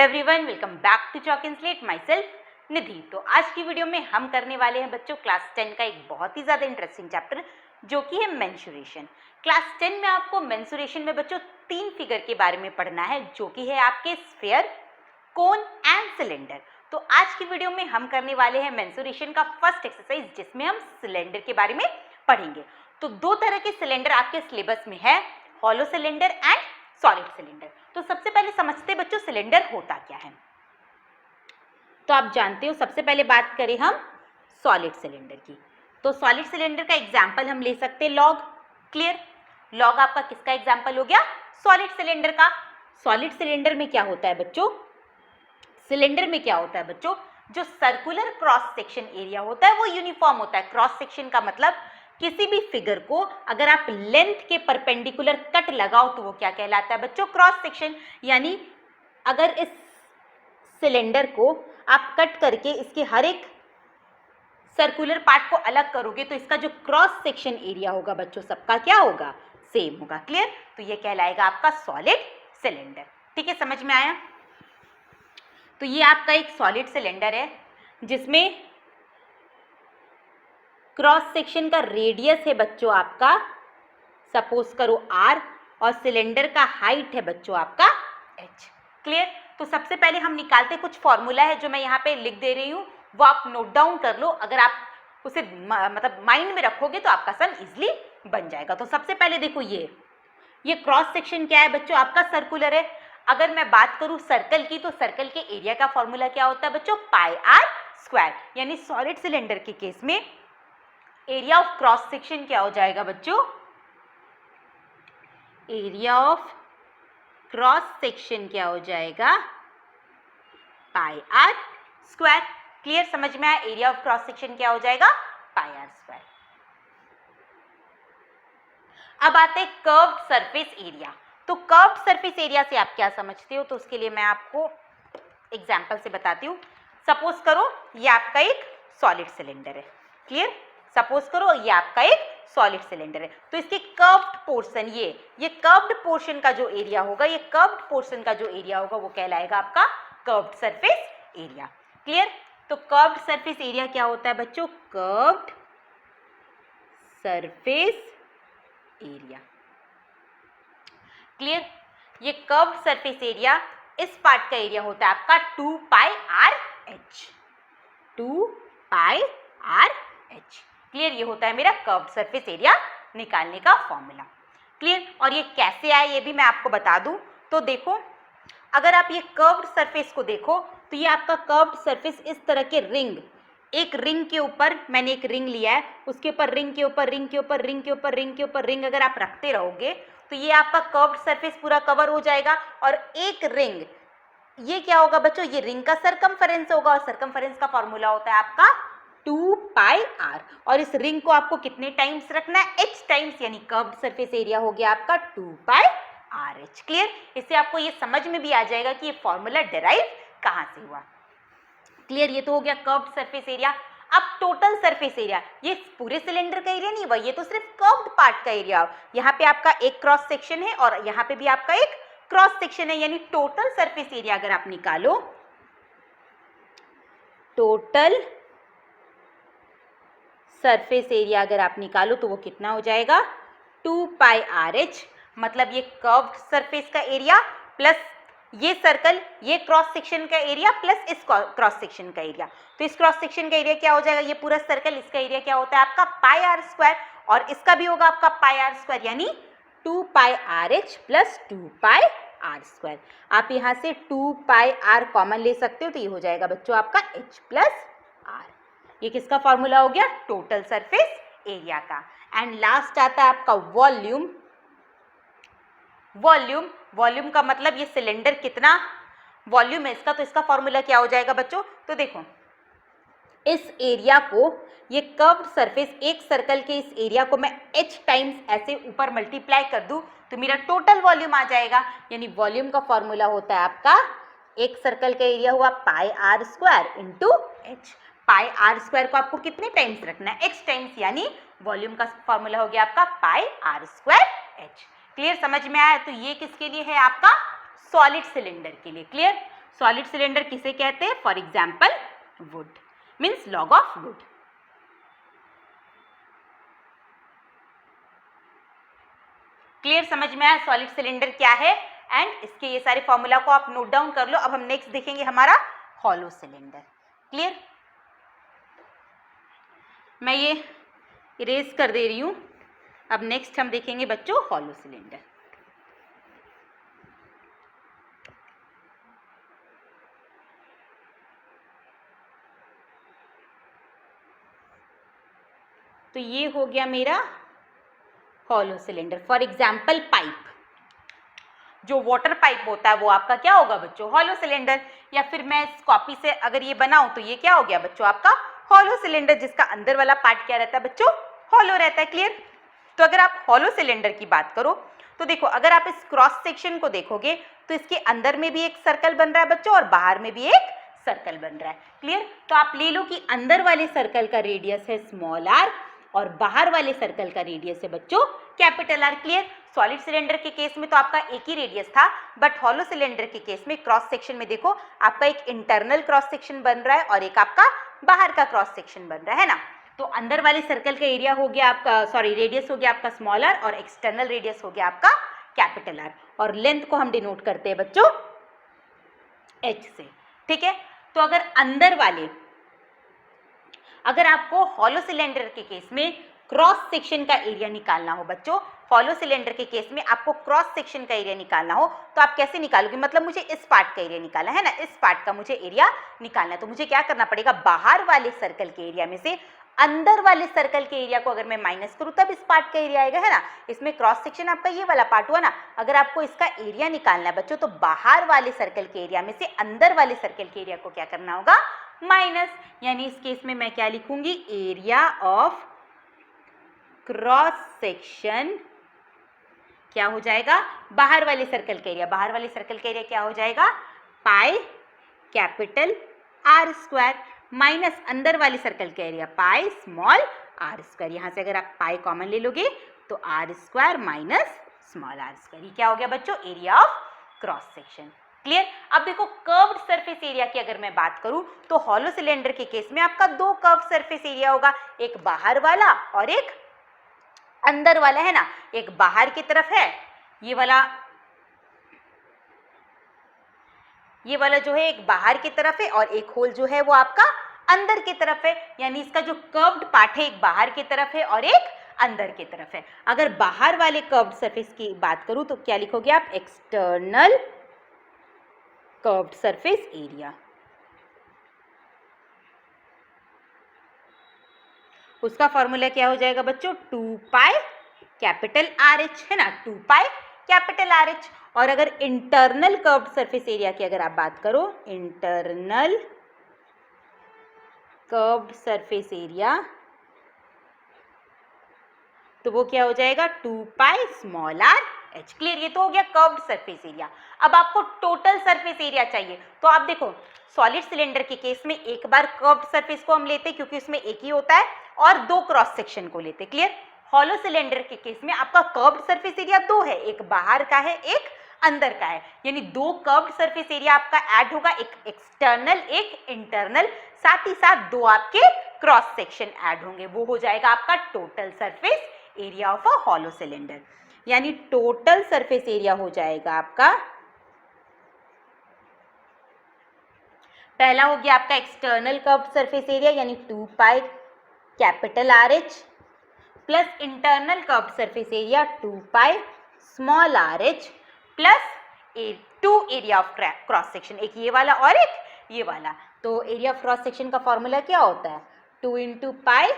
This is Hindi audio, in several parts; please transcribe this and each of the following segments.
Everyone, welcome back to chalk and slate. Myself Nidhi. तो आज की वीडियो में हम करने वाले हैं बच्चों क्लास 10 का एक बहुत ही ज़्यादा इंटरेस्टिंग चैप्टर जो कि है मेंसुरेशन। क्लास 10 में आपको मेंसुरेशन में बच्चों 3 फिगर के बारे में पढ़ना है जो कि है आपके स्फीयर, कोन एंड सिलेंडर। तो आज की वीडियो में हम करने वाले हैं मेंसुरेशन का फर्स्ट एक्सरसाइज जिसमें हम सिलेंडर के बारे में पढ़ेंगे। तो 2 तरह के सिलेंडर आपके सिलेबस में है, hollow cylinder and solid cylinder. तो सबसे पहले समझते बच्चों सिलेंडर होता क्या है। तो आप जानते हो सबसे पहले बात करें हम सॉलिड सिलेंडर की। तो सॉलिड सिलेंडर का एग्जांपल हम ले सकते हैं लॉग। क्लियर? लॉग आपका किसका एग्जांपल हो गया? सॉलिड सिलेंडर का। सॉलिड सिलेंडर में क्या होता है बच्चों? सिलेंडर में क्या होता है बच्चों? जो सर्कुलर क्रॉस सेक्शन एरिया होता है वो यूनिफॉर्म होता है। क्रॉस सेक्शन का मतलब किसी भी फिगर को अगर आप लेंथ के परपेंडिकुलर कट लगाओ तो वो क्या कहलाता है बच्चों? Cross section. यानी अगर इस सिलेंडर को आप कट करके इसके हर एक सर्कुलर पार्ट को अलग करोगे तो इसका जो क्रॉस सेक्शन एरिया होगा बच्चों सबका क्या होगा? सेम होगा। क्लियर? तो ये कहलाएगा आपका सॉलिड सिलेंडर। ठीक है, समझ में आया? तो ये आपका एक सॉलिड सिलेंडर है जिसमें क्रॉस सेक्शन का रेडियस है बच्चों आपका सपोज करो r और सिलेंडर का हाइट है बच्चों आपका h। क्लियर? तो सबसे पहले हम निकालते कुछ फॉर्मूला है जो मैं यहाँ पे लिख दे रही हूँ, वो आप नोट डाउन कर लो। अगर आप उसे मतलब माइंड में रखोगे तो आपका सम इजिली बन जाएगा। तो सबसे पहले देखो ये क्रॉस सेक्शन क्या है बच्चों? आपका सर्कुलर है। अगर मैं बात करूँ सर्कल की तो सर्कल के एरिया का फॉर्मूला क्या होता है बच्चों? पाई आर स्क्वायर। यानी सॉलिड सिलेंडर के केस में एरिया ऑफ क्रॉस सेक्शन क्या हो जाएगा बच्चों? एरिया ऑफ क्रॉस सेक्शन क्या हो जाएगा? पाई आर स्क्वायर। क्लियर? समझ में आया? एरिया ऑफ क्रॉस सेक्शन क्या हो जाएगा? पाई आर स्क्वायर। अब आते हैं कर्व्ड सरफेस एरिया। तो कर्व्ड सरफेस एरिया से आप क्या समझते हो? तो उसके लिए मैं आपको एग्जांपल से बताती हूँ। सपोज करो ये आपका एक सॉलिड सिलेंडर है। क्लियर? सपोज करो ये आपका एक सॉलिड सिलेंडर है तो इसके कर्व्ड पोर्शन ये कर्व्ड पोर्शन का जो एरिया होगा, ये कर्व्ड पोर्शन का जो एरिया होगा वो कहलाएगा आपका कर्व्ड सरफेस एरिया। क्लियर? तो कर्व्ड सरफेस एरिया क्या होता है बच्चों? Curved surface area. क्लियर? ये कर्व्ड सरफेस एरिया इस पार्ट का एरिया होता है आपका 2 pi r H. 2 pi r h. Clear? ये होता है मेरा कर्व्ड सरफेस एरिया निकालने का फॉर्मूला। क्लियर? और ये कैसे आया ये भी मैं आपको बता दूं। तो देखो, अगर आप ये कर्व्ड सरफेस को देखो तो ये आपका कर्व्ड सरफेस इस तरह के रिंग, एक रिंग के ऊपर मैंने एक रिंग लिया है, उसके ऊपर रिंग के ऊपर रिंग के ऊपर रिंग के ऊपर रिंग के ऊपर रिंग अगर आप रखते रहोगे तो ये आपका कर्व्ड सरफेस पूरा कवर हो जाएगा। और एक रिंग, ये क्या होगा बच्चों? ये रिंग का सरकमफेरेंस होगा और सरकमफेरेंस का फॉर्मूला होता है आपका 2 पाई आर। और इस रिंग को आपको कितने टाइम्स रखना है? h times. यानी कर्व्ड सरफेस एरिया हो गया आपका 2 पाई आर एच। क्लियर? इससे आपको ये समझ में भी आ जाएगा कि ये फॉर्मूला डिराइव कहाँ से हुआ। क्लियर? ये तो हो गया कर्व्ड सरफेस एरिया। अब टोटल सरफेस एरिया, ये पूरे सिलेंडर का एरिया नहीं हुआ, ये तो सिर्फ कर्व्ड पार्ट का एरिया। यहाँ पे आपका एक क्रॉस सेक्शन है और यहाँ पे भी आपका एक क्रॉस सेक्शन है। यानी टोटल सरफेस एरिया अगर आप निकालो, टोटल सरफेस एरिया अगर आप निकालो तो वो कितना हो जाएगा? 2 पाई आर एच। मतलब ये कर्व्ड सरफेस का एरिया प्लस ये सर्कल, ये क्रॉस सेक्शन का एरिया प्लस इस क्रॉस सेक्शन का एरिया। तो इस क्रॉस सेक्शन का एरिया क्या हो जाएगा? ये पूरा सर्कल, इसका एरिया क्या होता है आपका? Pi are square. और इसका भी होगा आपका पाई आर स्क्वायर। यानी 2 pi r H plus 2 pi are square. आप यहाँ से 2 पाई आर कॉमन ले सकते हो तो ये हो जाएगा बच्चों आपका h प्लस आर। ये किसका फॉर्मूला हो गया? टोटल सरफेस एरिया का। एंड लास्ट आता है आपका वॉल्यूम। वॉल्यूम का मतलब ये सिलेंडर कितना वॉल्यूम है इसका, तो इसका फॉर्मूला क्या हो जाएगा बच्चों? तो देखो, इस एरिया को, ये कर्व्ड सरफेस, एक सर्कल के इस एरिया को मैं h टाइम्स ऐसे ऊपर मल्टीप्लाई कर दूं तो मेरा टोटल वॉल्यूम आ जाएगा। यानी वॉल्यूम का फॉर्मूला होता है आपका, एक सर्कल का एरिया हुआ pi are square into h। Pi are square को आपको कितने टाइम्स रखना है? h times. यानी वॉल्यूम का फॉर्मूला हो गया आपका pi are square h। Clear? समझ में आया? तो ये किसके लिए है? आपका सॉलिड सिलेंडर के लिए। क्लियर? सॉलिड सिलेंडर किसे कहते हैं? For example would, means log of would. Clear, समझ में आया सॉलिड सिलेंडर क्या है? एंड इसके ये सारे फॉर्मूला को आप नोट डाउन कर लो। अब हम नेक्स्ट देखेंगे हमारा हॉलो सिलेंडर। क्लियर, मैं ये इरेज कर दे रही हूं। अब नेक्स्ट हम देखेंगे बच्चों हॉलो सिलेंडर। तो ये हो गया मेरा hollow cylinder. For example pipe, जो वाटर पाइप होता है वो आपका क्या होगा बच्चों? Hollow cylinder. या फिर मैं इस कॉपी से अगर ये बनाऊं तो ये क्या हो गया बच्चों? आपका हॉलो सिलेंडर, जिसका अंदर वाला पार्ट क्या रहता है बच्चों? हॉलो रहता है। क्लियर, तो अगर आप हॉलो सिलेंडर की बात करो तो देखो, अगर आप इस क्रॉस सेक्शन को देखोगे तो इसके अंदर में भी एक सर्कल बन रहा है बच्चों और बाहर में भी एक सर्कल बन रहा है। क्लियर, तो आप ले लो कि अंदर वाले सर्कल का रेडियस है स्मॉल आर और बाहर वाले सर्कल का रेडियस है बच्चों capital R. Clear, solid cylinder के केस में तो आपका एक ही रेडियस था, बट हॉलो सिलेंडर के केस में क्रॉस सेक्शन में देखो आपका एक इंटरनल क्रॉस सेक्शन बन रहा है और एक आपका बाहर का क्रॉस सेक्शन बन रहा है ना। तो अंदर वाले सर्कल का एरिया हो गया आपका, सॉरी रेडियस हो गया आपका स्मॉल आर और एक्सटर्नल रेडियस हो गया आपका कैपिटल आर, और लेंथ को हम डिनोट करते हैं बच्चों एच से। ठीक है, तो अगर आपको हॉलो सिलेंडर के केस में क्रॉस सेक्शन का एरिया निकालना हो बच्चों, हॉलो सिलेंडर के केस में आपको क्रॉस सेक्शन का एरिया निकालना हो तो आप कैसे निकालोगे? मतलब मुझे इस पार्ट का एरिया निकालना है ना, इस पार्ट का मुझे एरिया निकालना है, तो मुझे क्या करना पड़ेगा? बाहर वाले सर्कल के एरिया में से अंदर वाले सर्कल के एरिया को अगर मैं माइनस करूं तब इस पार्ट का एरिया आएगा, है ना। इसमें क्रॉस सेक्शन आपका ये वाला पार्ट हुआ ना। अगर आपको इसका एरिया निकालना है बच्चों तो बाहर वाले सर्कल के एरिया में से अंदर वाले सर्कल के एरिया को क्या करना होगा? माइनस। यानी इस केस में मैं क्या लिखूंगी? एरिया ऑफ क्रॉस सेक्शन क्या हो जाएगा? बाहर वाले सर्कल का एरिया। बाहर वाले सर्कल का एरिया क्या हो जाएगा? Pi capital are square minus अंदर वाले सर्कल का area pi small are square. यहां से अगर आप पाई कॉमन ले लोगे तो R square minus small are square. ये क्या हो गया बच्चों? Area of cross section. Clear, अब देखो कर्व्ड सरफेस एरिया की अगर मैं बात करूं तो हॉलो सिलेंडर के केस में आपका दो कर्व सरफेस एरिया होगा, एक बाहर वाला और एक अंदर वाला, है ना। एक बाहर की तरफ है ये वाला जो है एक बाहर की तरफ है और एक होल जो है वो आपका अंदर की तरफ है। यानी इसका जो कर्व्ड पार्ट है एक बाहर की तरफ है और एक अंदर की तरफ है। अगर बाहर वाले कर्व्ड सरफेस की बात करूं तो क्या लिखोगे आप? External curved surface area. उसका फॉर्मूला क्या हो जाएगा बच्चों? 2 पाई कैपिटल आर एच, है ना, 2 पाई कैपिटल आर एच। और अगर इंटरनल कर्व्ड सरफेस एरिया की अगर आप बात करो, इंटरनल कर्व्ड सरफेस एरिया, तो वो क्या हो जाएगा? 2 pi small R h. Clear, ये तो हो गया कर्व्ड सरफेस एरिया। अब आपको टोटल सरफेस एरिया चाहिए तो आप देखो सॉलिड सिलेंडर के केस में एक बार कर्व्ड सरफेस को हम लेते हैं क्योंकि उसमें एक ही होता है और दो क्रॉस सेक्शन को लेते। क्लियर, हॉलो सिलेंडर के केस में आपका कर्व्ड सरफेस एरिया दो है, एक बाहर का है एक अंदर का है। यानी दो कर्व्ड सरफेस एरिया आपका ऐड होगा, एक एक्सटर्नल एक इंटरनल, साथ ही साथ दो आपके क्रॉस सेक्शन ऐड होंगे, वो हो जाएगा आपका total surface area of a hollow cylinder. यानी टोटल सरफेस एरिया हो जाएगा आपका, पहला हो गया आपका एक्सटर्नल कर्व्ड सरफेस एरिया यानी 2 pi capital R H plus internal curved surface area 2 pi small R H plus 2 area of cross section, एक ये वाला और एक ये वाला। तो एरिया ऑफ क्रॉस सेक्शन का फॉर्मूला क्या होता है? 2 into pi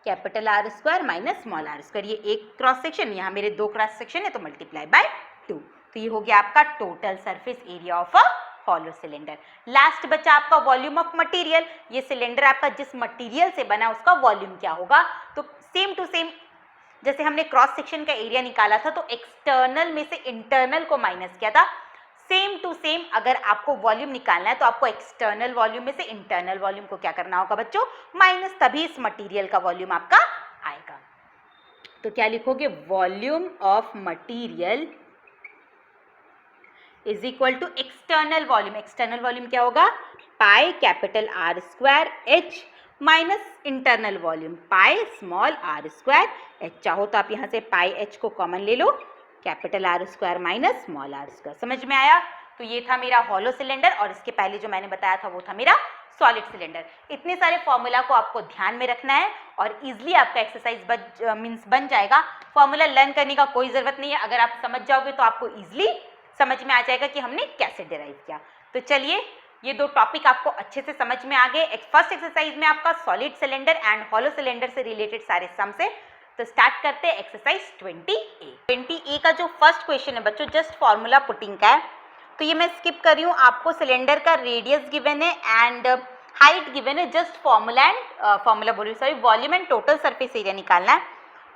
capital are square minus small are square. ये एक क्रॉस सेक्शन, यहाँ मेरे दो क्रॉस सेक्शन है तो मल्टीप्लाई बाय 2। तो ये हो गया आपका total surface area of a hollow cylinder. Last बचा आपका वॉल्यूम ऑफ मटेरियल। ये सिलेंडर आपका जिस मटेरियल से बना उसका वॉल्यूम क्या होगा? तो सेम टू सेम जैसे हमने क्रॉस सेक्शन का एरिया निकाला था तो एक्सटर्नल में से इंटरनल को माइनस किया था, सेम टू सेम अगर आपको वॉल्यूम निकालना है तो आपको एक्सटर्नल वॉल्यूम में से इंटरनल वॉल्यूम को क्या करना होगा बच्चों? माइनस, तभी इस मटेरियल का वॉल्यूम आपका आएगा। तो क्या लिखोगे? Volume of material is equal to external volume, external volume क्या होगा, pi capital are square H minus internal volume pi small are square H. चाहो तो आप यहाँ से पाई एच को कॉमन ले लो, capital are square minus small are square. समझ में आया? तो ये था मेरा हॉलो सिलेंडर और इसके पहले जो मैंने बताया था वो था मेरा सॉलिड सिलेंडर। इतने सारे फॉर्मूला को आपको ध्यान में रखना है और इजीली आपका एक्सरसाइज बन जाएगा। फॉर्मूला लर्न करने का कोई ज़रूरत नहीं है, अगर आप समझ जाओगे तो आपको इजीली समझ में आ जाएगा कि हमने कैसे डिराइव किया। तो चलिए, ये दो टॉपिक आपको अच्छे से समझ में आ गए। फर्स्ट एक्सरसाइज में आपका solid cylinder and hollow cylinder से रिलेटेड सारे सम्स है। तो स्टार्ट करते हैं एक्सरसाइज 20A। 20A का जो फर्स्ट क्वेश्चन है बच्चों, जस्ट फॉर्मूला पुटिंग का है, तो ये मैं स्किप कर रही हूँ। आपको सिलेंडर का रेडियस गिवन है एंड हाइट गिवन है, just volume and total surface area निकालना है।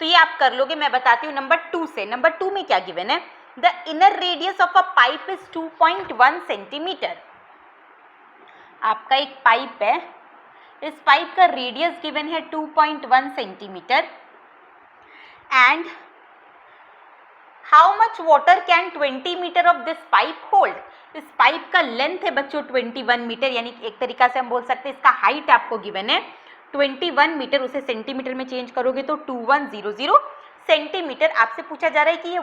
तो ये आप कर लोगे, मैं बताती हूँ नंबर 2 से। नंबर 2 में क्या गिवन है, the inner radius of a pipe is 2.1 centimetre. आपका एक पाइप है, इस पाइप का रेडियस गिवन है 2.1 centimetre and how much water can 20 metre of this pipe hold. इस पाइप का लेंथ है बच्चों 21 मीटर, यानी एक तरीका से हम बोल सकते हैं इसका हाइट आपको गिवन है 21 मीटर, उसे सेंटीमीटर में चेंज करोगे तो 2100 सेंटीमीटर। आपसे पूछा जा रहा है कि ये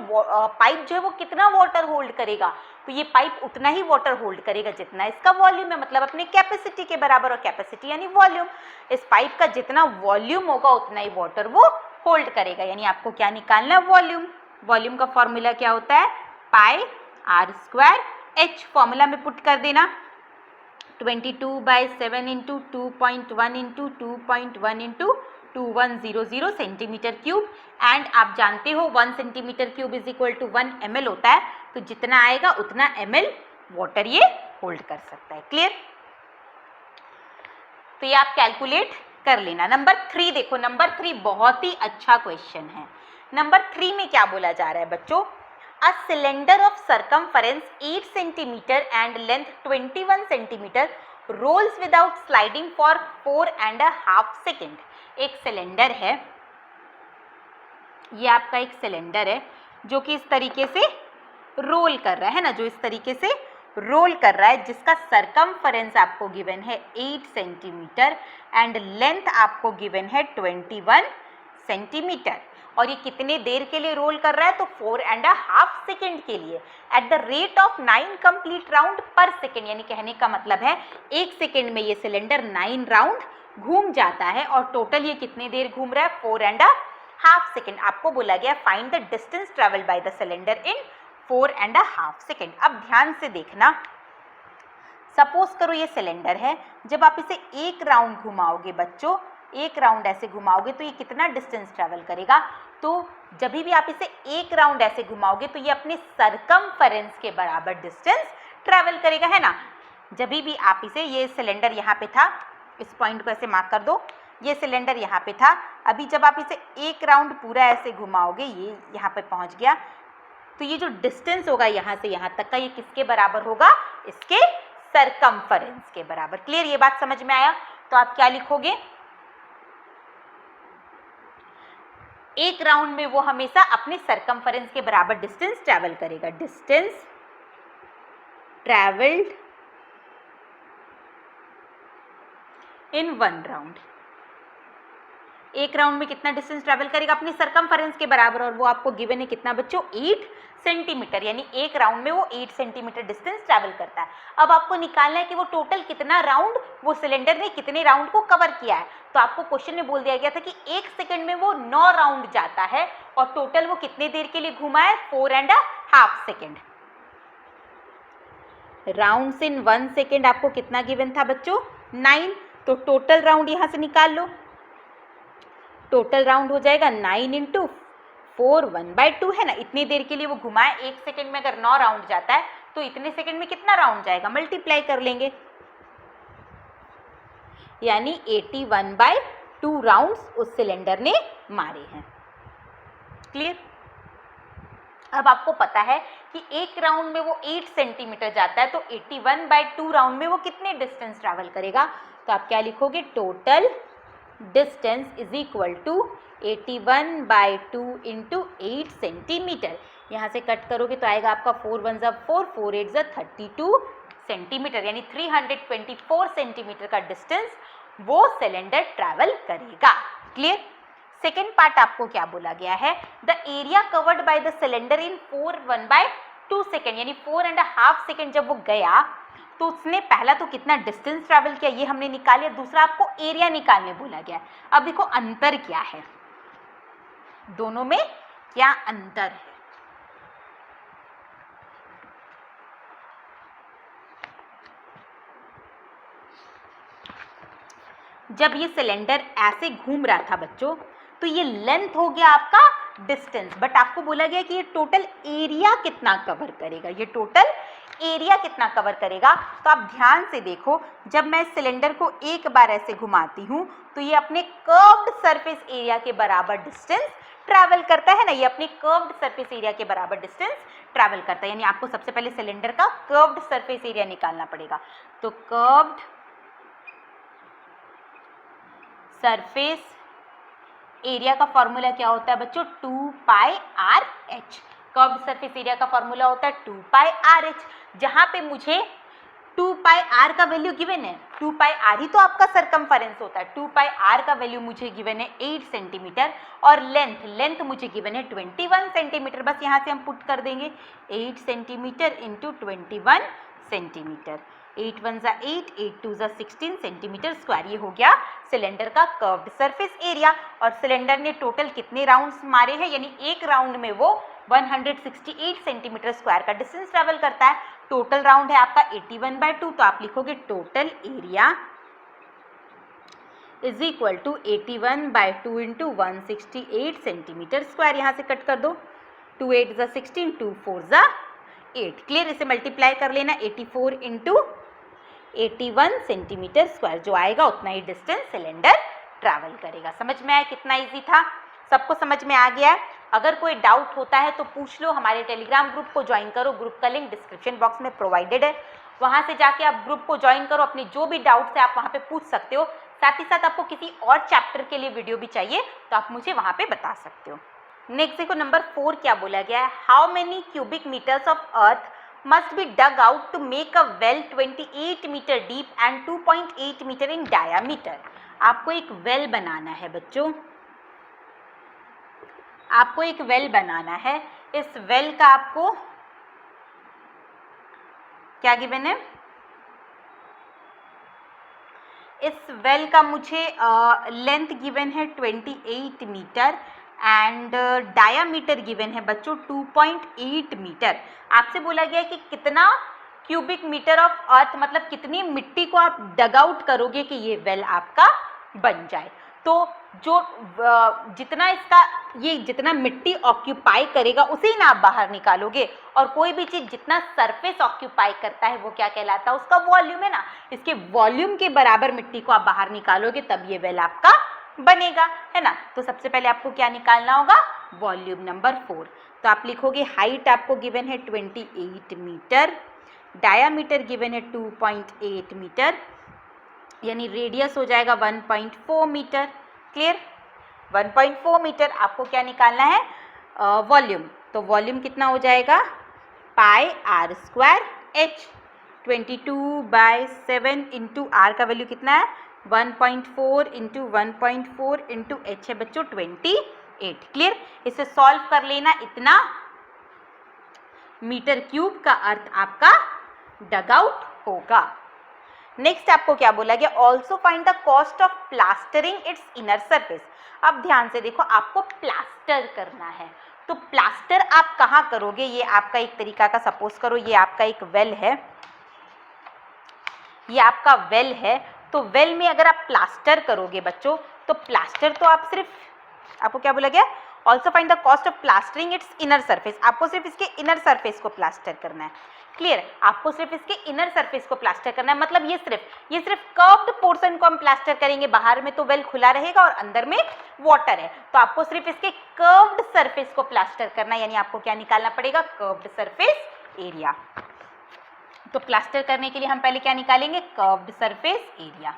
पाइप जो है वो कितना वाटर होल्ड करेगा, तो ये पाइप उतना ही वाटर होल्ड करेगा जितना इसका वॉल्यूम है, मतलब अपने कैपेसिटी के बराबर। और कैपेसिटी यानी वॉल्यूम, इस पाइप का जितना वॉल्यूम होगा उतना ही वाटर वो होल्ड करेगा, यानी आपको क्या निकालना है, वॉल्यूम। वॉल्यूम का फॉर्मूला क्या होता है, pi are square H. Formula में पुट कर देना, 22/7 into 2.1 into 2.1 into 2100 centimetre cube. And आप जानते हो 1 centimetre cube is equal to 1 ml होता है, तो जितना आएगा उतना ml वाटर ये होल्ड कर सकता है। क्लियर? तो ये आप कैलकुलेट कर लेना। नंबर 3 देखो, नंबर 3 बहुत ही अच्छा क्वेश्चन है। नंबर 3 में क्या बोला जा रहा है बच्चों, a cylinder of circumference 8 centimetre and length 21 centimetre rolls without sliding for 4.5 second. एक सिलेंडर है, ये आपका एक सिलेंडर है जो कि इस तरीके से रोल कर रहा है ना, जो इस तरीके से रोल कर रहा है, जिसका सरकमफरेंस आपको गिवन है 8 सेंटीमीटर एंड लेंथ आपको गिवन है 21 सेंटीमीटर। और ये कितने देर के लिए रोल कर रहा है, तो 4.5 सेकेंड के लिए at the rate of 9 complete round पर सेकेंड। यानी कहने का मतलब है 1 सेकेंड में ये सिलेंडर 9 राउंड घूम जाता है। और टोटल ये कितने देर घूम रहा है, 4.5 सेकेंड। आपको बोला गया find the distance travel by the cylinder in 4.5 second. अब ध्यान से देखना, सपोज करो ये सिलेंडर है, जब आप इसे एक राउंड घुमाओगे बच्चों, एक राउंड ऐसे घुमाओगे तो ये कितना डिस्टेंस ट्रैवल करेगा, तो जब भी आप इसे एक राउंड ऐसे घुमाओगे तो ये अपने सरकमफरेंस के बराबर डिस्टेंस ट्रैवल करेगा, है ना। जब भी आप इसे, ये सिलेंडर यहाँ पे था, इस पॉइंट को ऐसे मार्क कर दो, ये सिलेंडर यहाँ पे था, अभी जब आप इसे एक राउंड पूरा ऐसे घुमाओगे, ये यहाँ पे पहुँच गया, तो ये जो डिस्टेंस होगा यहाँ से यहाँ तक का, ये किसके बराबर होगा, इसके सरकमफरेंस के बराबर। क्लियर? ये बात समझ में आया? तो आप क्या लिखोगे, एक राउंड में वो हमेशा अपने सरकमफरेंस के बराबर डिस्टेंस ट्रैवल करेगा। डिस्टेंस ट्रैवल्ड इन 1 राउंड, एक राउंड में कितना डिस्टेंस ट्रैवल करेगा, अपने सरकमफरेंस के बराबर। और वो आपको गिवन है कितना बच्चों, 8 सेंटीमीटर, यानी एक राउंड में वो 8 सेंटीमीटर डिस्टेंस ट्रैवल करता है। अब आपको निकालना है कि वो टोटल कितना राउंड, वो सिलेंडर ने कितने राउंड को कवर किया है। तो आपको क्वेश्चन में बोल दिया गया था कि 1 सेकेंड में वो 9 राउंड जाता है और टोटल वो कितने देर के लिए घुमा है, 4.5 सेकेंड। राउंड्स इन 1 सेकेंड आपको कितना गिवन था बच्चों, 9। तो टोटल राउंड यहाँ से निकाल लो, टोटल राउंड हो जाएगा 9 इंटू 4 1/2, है ना। इतनी देर के लिए वो घुमाए, 1 सेकेंड में अगर 9 राउंड जाता है तो इतने सेकेंड में कितना राउंड जाएगा, मल्टीप्लाई कर लेंगे, यानी 81/2 राउंड्स उस सिलेंडर ने मारे हैं। क्लियर? अब आपको पता है कि एक राउंड में वो 8 सेंटीमीटर जाता है, तो 81/2 राउंड में वो कितने डिस्टेंस ट्रैवल करेगा। तो आप क्या लिखोगे, total distance is equal to 81/2 into 8 centimetre. यहाँ से कट करोगे तो आएगा आपका 4 1 4, 4 8 32 सेंटीमीटर, यानी 324 सेंटीमीटर का डिस्टेंस वो सिलेंडर ट्रैवल करेगा। क्लियर। सेकेंड पार्ट आपको क्या बोला गया है, the area covered by the cylinder in 4 second, यानी 4.5 सेकेंड जब वो गया तो उसने पहला तो कितना डिस्टेंस ट्रैवल किया ये हमने निकाल लिया, दूसरा आपको एरिया निकालने बोला गया। अब देखो अंतर क्या है, दोनों में क्या अंतर है। जब ये सिलेंडर ऐसे घूम रहा था बच्चों तो ये लेंथ हो गया आपका डिस्टेंस, बट आपको बोला गया कि ये टोटल एरिया कितना कवर करेगा, ये टोटल एरिया कितना कवर करेगा। तो आप ध्यान से देखो, जब मैं सिलेंडर को एक बार ऐसे घुमाती हूँ तो ये अपने कर्व्ड सरफेस एरिया के बराबर डिस्टेंस ट्रैवल करता है ना, ये अपने कर्व्ड सरफेस एरिया के बराबर डिस्टेंस ट्रैवल करता है। यानी आपको सबसे पहले सिलेंडर का कर्व्ड सरफेस एरिया निकालना पड़ेगा। तो कर्व्ड सरफेस एरिया का फॉर्मूला क्या होता है बच्चों, 2πRh। कर्व्ड सरफेस एरिया का फॉर्मूला होता है 2πRh, जहां पे मुझे 2πr का वैल्यू गिवन है, 2πr ही तो आपका सरकमफरेंस होता है, 2πr का वैल्यू मुझे गिवन है 8 सेंटीमीटर और लेंथ मुझे गिवन है 21 सेंटीमीटर। बस यहाँ से हम पुट कर देंगे 8 centimetre into 21 centimetre, 8 1 8, 8 2 16 centimetre square. ये हो गया सिलेंडर का कर्व्ड सरफेस एरिया। और सिलेंडर ने टोटल कितने राउंड्स मारे हैं, यानी एक राउंड में वो 168 सेंटीमीटर स्क्वायर का डिस्टेंस ट्रेवल करता है। टोटल राउंड है आपका 81/2, तो आप लिखोगे total area is equal to 81/2 into 168 centimetre square. यहाँ से कट कर दो, 2 8 16, 2 4 8। क्लियर। इसे मल्टीप्लाई कर लेना, 84 इंटू 81 सेंटीमीटर स्क्वायर, जो आएगा उतना ही डिस्टेंस सिलेंडर ट्रैवल करेगा। समझ में आया कितना इजी था, सबको समझ में आ गया है। अगर कोई डाउट होता है तो पूछ लो, हमारे टेलीग्राम ग्रुप को ज्वाइन करो, ग्रुप का लिंक डिस्क्रिप्शन बॉक्स में प्रोवाइडेड है, वहाँ से जाके आप ग्रुप को ज्वाइन करो, अपनी जो भी डाउट्स है आप वहाँ पे पूछ सकते हो। साथ ही साथ आपको किसी और चैप्टर के लिए वीडियो भी चाहिए तो आप मुझे वहाँ पे बता सकते हो। नेक्स्ट देखो नंबर 4 क्या बोला गया है, how many cubic metres of earth must be dug out to make a well 28 metre deep and 2.8 metre in diameter। आपको एक वेल बनाना है बच्चों, आपको एक वेल बनाना है। इस वेल का आपको क्या गिवन है, इस वेल का मुझे लेंथ गिवन है 28 मीटर एंड डायामीटर गिवन है बच्चों 2.8 मीटर। आपसे बोला गया है कि कितना क्यूबिक मीटर ऑफ अर्थ, मतलब कितनी मिट्टी को आप डग आउट करोगे कि ये वेल आपका बन जाए। तो जो जितना इसका ये जितना मिट्टी ऑक्यूपाई करेगा उसे ही ना आप बाहर निकालोगे, और कोई भी चीज़ जितना सरफेस ऑक्यूपाई करता है वो क्या कहलाता है, उसका वॉल्यूम है ना। इसके वॉल्यूम के बराबर मिट्टी को आप बाहर निकालोगे तब ये वेल आपका बनेगा, है ना। तो सबसे पहले आपको क्या निकालना होगा, वॉल्यूम नंबर 4। तो आप लिखोगे हाइट आपको गिवन है 28 मीटर, डायामीटर गिवन है 2.8 मीटर, यानी रेडियस हो जाएगा 1.4 मीटर। क्लियर। 1.4 मीटर आपको क्या निकालना है, वॉल्यूम। तो वॉल्यूम कितना हो जाएगा, πr² h, 22/7 इंटू आर का वैल्यू कितना है 1.4 इंटू 1.4 इंटू h है बच्चों 28। क्लियर। इसे सॉल्व कर लेना, इतना मीटर क्यूब का अर्थ आपका डग आउट होगा। नेक्स्ट आपको क्या बोला गया, also find the cost of plastering it's inner surface. अब ध्यान से देखो, आपको प्लास्टर करना है, तो प्लास्टर आप कहाँ करोगे, ये आपका एक तरीका का, सपोज करो ये आपका एक वेल है, ये आपका वेल है, तो वेल में अगर आप प्लास्टर करोगे बच्चों, तो प्लास्टर तो आप सिर्फ, आपको क्या बोला गया, also find the cost of plastering it's inner surface. आपको सिर्फ इसके इनर सरफेस को प्लास्टर करना है। क्लियर। आपको सिर्फ इसके इनर सरफेस को प्लास्टर करना है, मतलब ये सिर्फ कर्व्ड पोर्शन को हम प्लास्टर करेंगे, बाहर में तो वेल खुला रहेगा और अंदर में वाटर है, तो आपको सिर्फ इसके कर्व्ड सरफेस को प्लास्टर करना है, यानी आपको क्या निकालना पड़ेगा, कर्व्ड सरफेस एरिया। तो प्लास्टर करने के लिए हम पहले क्या निकालेंगे, कर्व्ड सरफेस एरिया।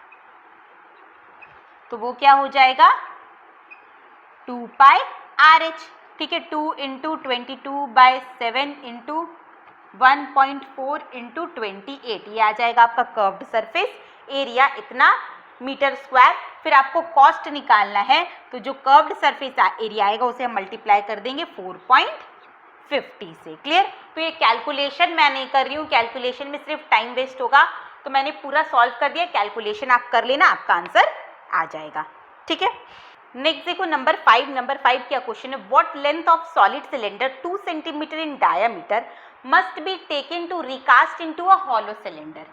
तो वो क्या हो जाएगा 2 पाई RH। ठीक है, 2 इंटू 22/7 इंटू 1.4 इंटू 28, ये आ जाएगा आपका कर्व्ड सरफेस एरिया इतना मीटर स्क्वायर। फिर आपको कॉस्ट निकालना है, तो जो कर्व्ड सरफेस एरिया आएगा उसे हम मल्टीप्लाई कर देंगे 4.50 से। क्लियर? तो ये कैलकुलेशन मैं नहीं कर रही हूँ, कैलकुलेशन में सिर्फ टाइम वेस्ट होगा, तो मैंने पूरा सॉल्व कर दिया। कैलकुलेशन आप कर लेना, आपका आंसर आ जाएगा। ठीक है, नेक्स्ट देखो नंबर 5। नंबर 5 क्या क्वेश्चन है, what length of solid cylinder 2 centimetre in diameter must be taken to recast into a hollow cylinder.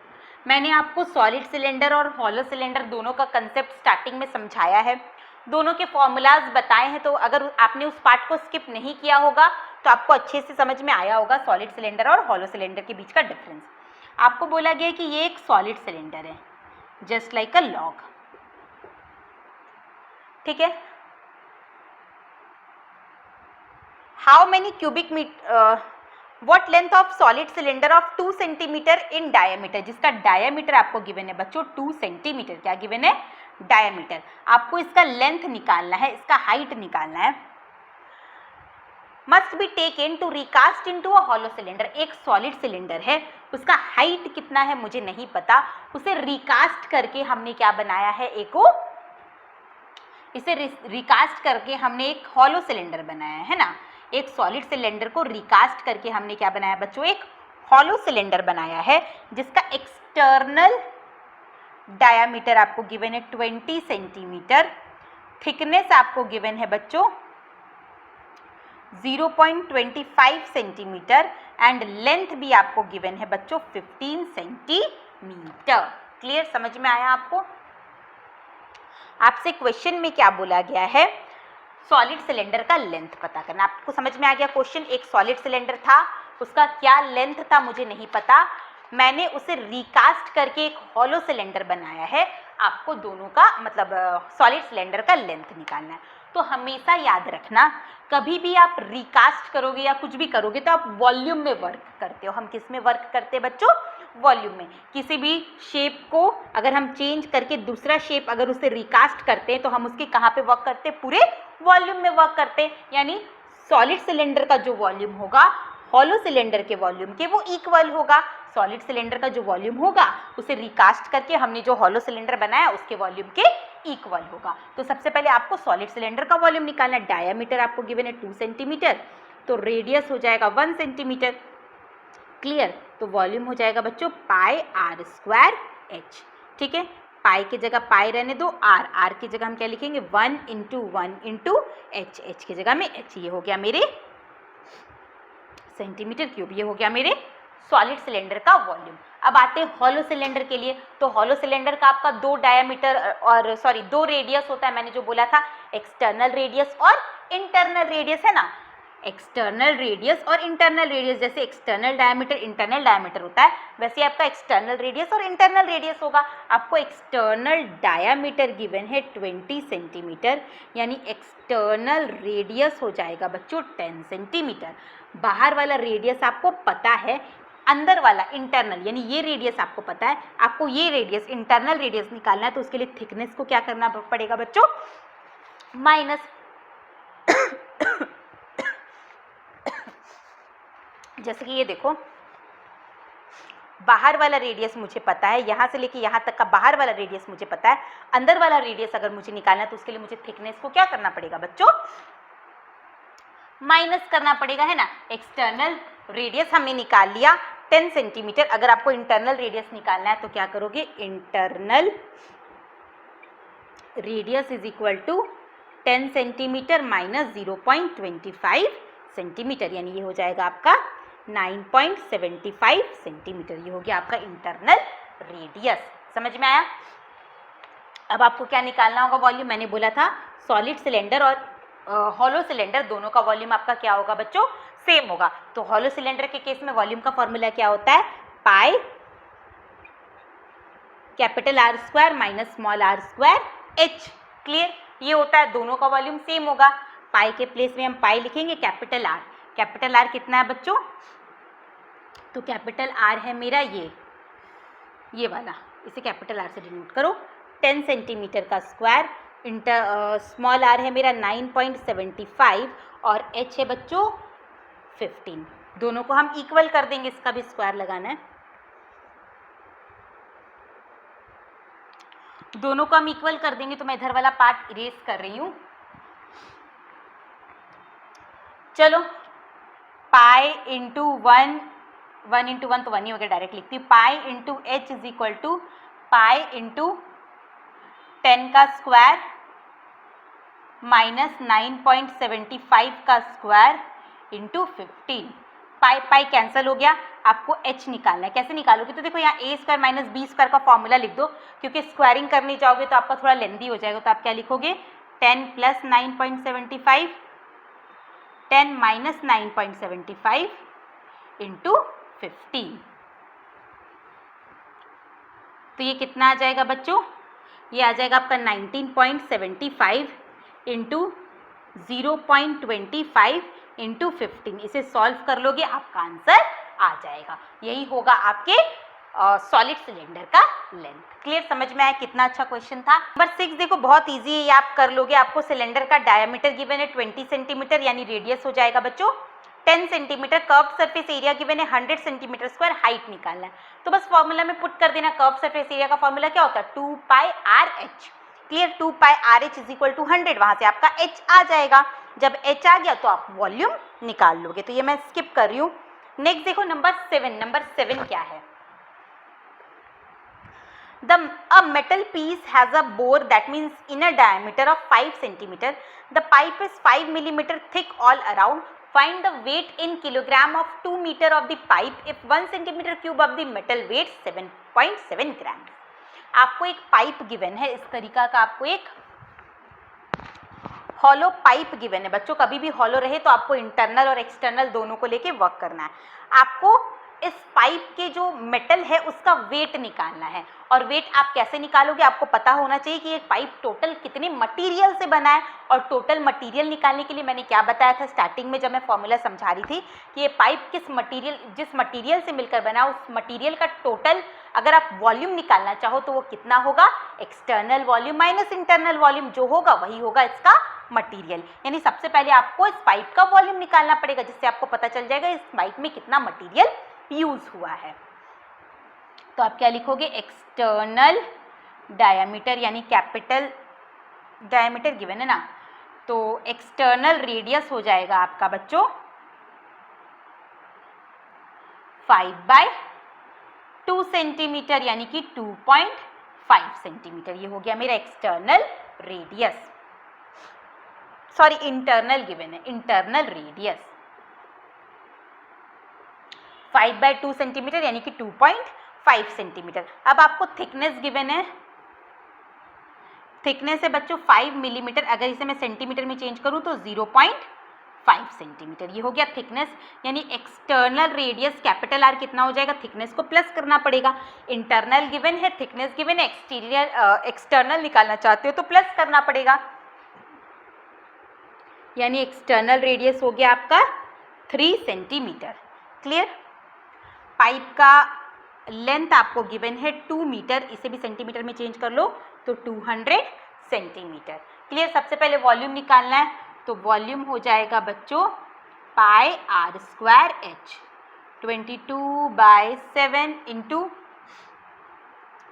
मैंने आपको सॉलिड सिलेंडर और हॉलो सिलेंडर दोनों का कंसेप्ट स्टार्टिंग में समझाया है, दोनों के फॉर्मूलाज बताए हैं, तो अगर आपने उस पार्ट को स्किप नहीं किया होगा तो आपको अच्छे से समझ में आया होगा सॉलिड सिलेंडर और हॉलो सिलेंडर के बीच का डिफरेंस। आपको बोला गया कि ये एक सॉलिड सिलेंडर है, जस्ट लाइक अ लॉग। ठीक है, how many cubic metre, what length of solid cylinder of 2 centimetre in diameter, जिसका डायमीटर आपको गिवन है बच्चों 2 सेंटीमीटर। क्या गिवन है? डायमीटर। आपको इसका लेंथ निकालना है, इसका हाइट निकालना है। Must be taken to recast into a hollow cylinder, एक सॉलिड सिलेंडर है, उसका हाइट कितना है मुझे नहीं पता, उसे रिकास्ट करके हमने क्या बनाया है, इसे रिकास्ट करके हमने एक हॉलो सिलेंडर बनाया है ना। एक सॉलिड सिलेंडर को रिकास्ट करके हमने क्या बनाया बच्चों, एक हॉलो सिलेंडर बनाया है, जिसका एक्सटर्नल डायामीटर आपको गिवन है 20 सेंटीमीटर, थिकनेस आपको गिवन है बच्चों 0.25 सेंटीमीटर एंड लेंथ भी आपको गिवन है बच्चों 15 सेंटीमीटर। क्लियर? समझ में आया आपको? आपसे क्वेश्चन में क्या बोला गया है, सॉलिड सिलेंडर का लेंथ पता करना। आपको समझ में आ गया क्वेश्चन, एक सॉलिड सिलेंडर था, उसका क्या लेंथ था मुझे नहीं पता, मैंने उसे रिकास्ट करके एक हॉलो सिलेंडर बनाया है, आपको दोनों का मतलब सॉलिड सिलेंडर का लेंथ निकालना है। तो हमेशा याद रखना, कभी भी आप रिकास्ट करोगे या कुछ भी करोगे तो आप वॉल्यूम में वर्क करते हो। हम किस में वर्क करते हैं बच्चों? वॉल्यूम में। किसी भी शेप को अगर हम चेंज करके दूसरा शेप अगर उसे रिकास्ट करते हैं तो हम उसके कहाँ पे वर्क करते हैं? पूरे वॉल्यूम में वर्क करते हैं। यानी सॉलिड सिलेंडर का जो वॉल्यूम होगा हॉलो सिलेंडर के वॉल्यूम के वो इक्वल होगा। सॉलिड सिलेंडर का जो वॉल्यूम होगा उसे रिकास्ट करके हमने जो हॉलो सिलेंडर बनाया उसके वॉल्यूम के इक्वल होगा। तो सबसे पहले आपको सॉलिड सिलेंडर का वॉल्यूम निकालना है। डायमीटर आपको गिवन है 2 सेंटीमीटर, तो रेडियस हो जाएगा 1 सेंटीमीटर। क्लियर? तो वॉल्यूम हो जाएगा बच्चों पाई r स्क्वायर h। ठीक है, पाई की जगह पाई रहने दो, r की जगह हम क्या लिखेंगे 1 इंटू 1 इंटू h की जगह में h। ये हो गया मेरे सेंटीमीटर क्यूब, ये हो गया मेरे सॉलिड सिलेंडर का वॉल्यूम। अब आते हैं हॉलो सिलेंडर के लिए। तो हॉलो सिलेंडर का आपका 2 डायमीटर और 2 रेडियस होता है, मैंने जो बोला था एक्सटर्नल रेडियस और इंटरनल रेडियस है ना। एक्सटर्नल रेडियस और इंटरनल रेडियस, जैसे एक्सटर्नल डायमीटर इंटरनल डायमीटर होता है वैसे आपका एक्सटर्नल रेडियस और इंटरनल रेडियस होगा। आपको एक्सटर्नल डायमीटर गिवन है 20 सेंटीमीटर, यानी एक्सटर्नल रेडियस हो जाएगा बच्चों 10 सेंटीमीटर। बाहर वाला रेडियस आपको पता है, अंदर वाला इंटरनल यानी ये रेडियस आपको पता है, आपको ये रेडियस इंटरनल रेडियस निकालना है। तो उसके लिए थिकनेस को क्या करना पड़ेगा बच्चों? माइनस। जैसे कि ये देखो, बाहर वाला रेडियस मुझे पता है, यहाँ से लेके यहाँ तक का बाहर वाला रेडियस मुझे पता है, अंदर वाला रेडियस अगर मुझे निकालना है तो उसके लिए मुझे थिकनेस को क्या करना पड़ेगा बच्चों? माइनस करना पड़ेगा, है ना। एक्सटर्नल रेडियस हमने निकाल लिया 10 सेंटीमीटर। अगर आपको इंटरनल रेडियस निकालना है तो क्या करोगे? Internal radius is equal to 10 centimetre minus 0.25 centimetre, यानी ये हो जाएगा आपका 9.75 सेंटीमीटर। ये हो गया आपका इंटरनल रेडियस। समझ में आया? अब आपको क्या निकालना होगा? वॉल्यूम। मैंने बोला था सॉलिड सिलेंडर और हॉलो सिलेंडर दोनों का वॉल्यूम आपका क्या होगा बच्चों? सेम होगा। तो हॉलो सिलेंडर के केस में वॉल्यूम का फॉर्मूला क्या होता है? Pi capital R square minus small r square h। Clear? ये होता है, दोनों का वॉल्यूम सेम होगा। पाई के प्लेस में हम पाई लिखेंगे कैपिटल R। कैपिटल R कितना है बच्चों? तो कैपिटल R है मेरा ये वाला, इसे कैपिटल R से डिनोट करो। 10 सेंटीमीटर का स्क्वायर स्मॉल आर है मेरा 9.75 और h है बच्चों 15। दोनों को हम इक्वल कर देंगे, इसका भी स्क्वायर लगाना है। दोनों को हम इक्वल कर देंगे तो मैं इधर वाला पार्ट इरेज कर रही हूँ। चलो पाई इंटू 1 इंटू 1 तो 1 ही हो गया, डायरेक्ट लिखती हूँ। Pi into H is equal to pi into 10 का स्क्वायर माइनस 9.75 का square into 15। Pi pi cancel हो गया, आपको h निकालना है। कैसे निकालोगे? तो देखो यहाँ a square minus B square का फॉर्मूला लिख दो, क्योंकि स्क्वायरिंग करने जाओगे तो आपका थोड़ा लेंदी हो जाएगा। तो आप क्या लिखोगे? 10 प्लस 9.75 10 माइनस 9.75 इंटू 15। तो ये कितना आ जाएगा बच्चों? ये आ जाएगा आपका 19.75 इंटू 0.25 इंटू 15। इसे सॉल्व कर लोगे, आपका आंसर आ जाएगा। यही होगा आपके सॉलिड सिलेंडर का लेंथ। क्लियर? समझ में आया? कितना अच्छा क्वेश्चन था। नंबर 6 देखो, बहुत इजी है, ये आप कर लोगे। आपको सिलेंडर का डायमीटर गिवन है 20 सेंटीमीटर, यानी रेडियस हो जाएगा बच्चों 10 centimetre. Curve surface area given है 100 सेंटीमीटर स्क्वायर। हाइट निकालना है तो बस फॉर्मूला में पुट कर देना। कर्व सरफेस एरिया का फॉर्मूला क्या होता है? 2 pi r h. Clear? 2 pi r h is equal to 100, वहां से आपका एच आ जाएगा। जब एच आ गया तो आप वॉल्यूम निकाल लोगे। तो ये मैं स्किप कर रही हूँ। नेक्स्ट देखो नंबर 7। नंबर 7 क्या है? A metal piece has a bore, that means inner diameter of 5 centimeter. The pipe is 5 millimeter thick all around. Find the weight in kilogram of 2 meter of the pipe if 1 centimeter cube of the metal weighs 7.7 gram. आपको एक पाइप गिवन है, इस तरीका का आपको एक हॉलो पाइप गिवन है। बच्चों कभी भी हॉलो रहे तो आपको इंटरनल और एक्सटर्नल दोनों को लेके वर्क करना है। आपको इस पाइप के जो मेटल है उसका वेट निकालना है। और वेट आप कैसे निकालोगे? आपको पता होना चाहिए कि एक पाइप टोटल कितने मटेरियल से बना है। और टोटल मटेरियल निकालने के लिए मैंने क्या बताया था स्टार्टिंग में जब मैं फॉर्मूला समझा रही थी कि ये पाइप जिस मटेरियल से मिलकर बना उस मटेरियल का टोटल अगर आप वॉल्यूम निकालना चाहो तो वो कितना होगा? External volume minus internal volume, जो होगा वही होगा इसका मटेरियल। यानी सबसे पहले आपको इस पाइप का वॉल्यूम निकालना पड़ेगा, जिससे आपको पता चल जाएगा इस पाइप में कितना मटेरियल यूज हुआ है। तो आप क्या लिखोगे? एक्सटर्नल डायमीटर, यानी कैपिटल डायमीटर गिवन है ना, तो एक्सटर्नल रेडियस हो जाएगा आपका बच्चों 5/2 सेंटीमीटर, यानी कि 2.5 सेंटीमीटर। ये हो गया मेरा external radius, sorry internal given है, इंटरनल रेडियस 5/2 सेंटीमीटर यानी कि 2.5 सेंटीमीटर। अब आपको थिकनेस गिवन है, थिकनेस है बच्चों 5 मिलीमीटर। अगर इसे मैं सेंटीमीटर में चेंज करूं तो 0.5 सेंटीमीटर। ये हो गया थिकनेस, यानी एक्सटर्नल रेडियस कैपिटल आर कितना हो जाएगा? थिकनेस को प्लस करना पड़ेगा। इंटरनल गिवन है, थिकनेस गिवन है, एक्सटर्नल निकालना चाहते हो तो प्लस करना पड़ेगा, यानी एक्सटर्नल रेडियस हो गया आपका 3 सेंटीमीटर। क्लियर? पाइप का लेंथ आपको गिवन है 2 मीटर, इसे भी सेंटीमीटर में चेंज कर लो तो 200 सेंटीमीटर। क्लियर? सबसे पहले वॉल्यूम निकालना है, तो वॉल्यूम हो जाएगा बच्चों पाई आर स्क्वायर एच 22/7 इंटू,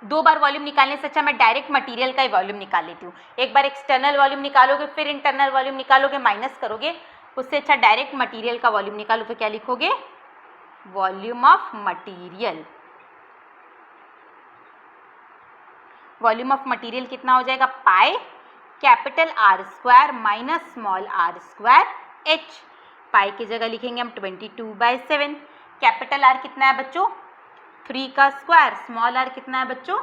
दो बार वॉल्यूम निकालने से अच्छा मैं डायरेक्ट मटेरियल का ही वॉल्यूम निकाल लेती हूँ। एक बार एक्सटर्नल वॉल्यूम निकालोगे फिर इंटरनल वॉल्यूम निकालोगे, माइनस करोगे, उससे अच्छा डायरेक्ट मटेरियल का वॉल्यूम निकालो। तो क्या लिखोगे? Volume of material, volume of material कितना हो जाएगा? Pi capital are square minus small are square h. Pi की जगह लिखेंगे हम 22/7। कैपिटल आर कितना है बच्चों? 3 का स्क्वायर, स्मॉल आर कितना है बच्चों?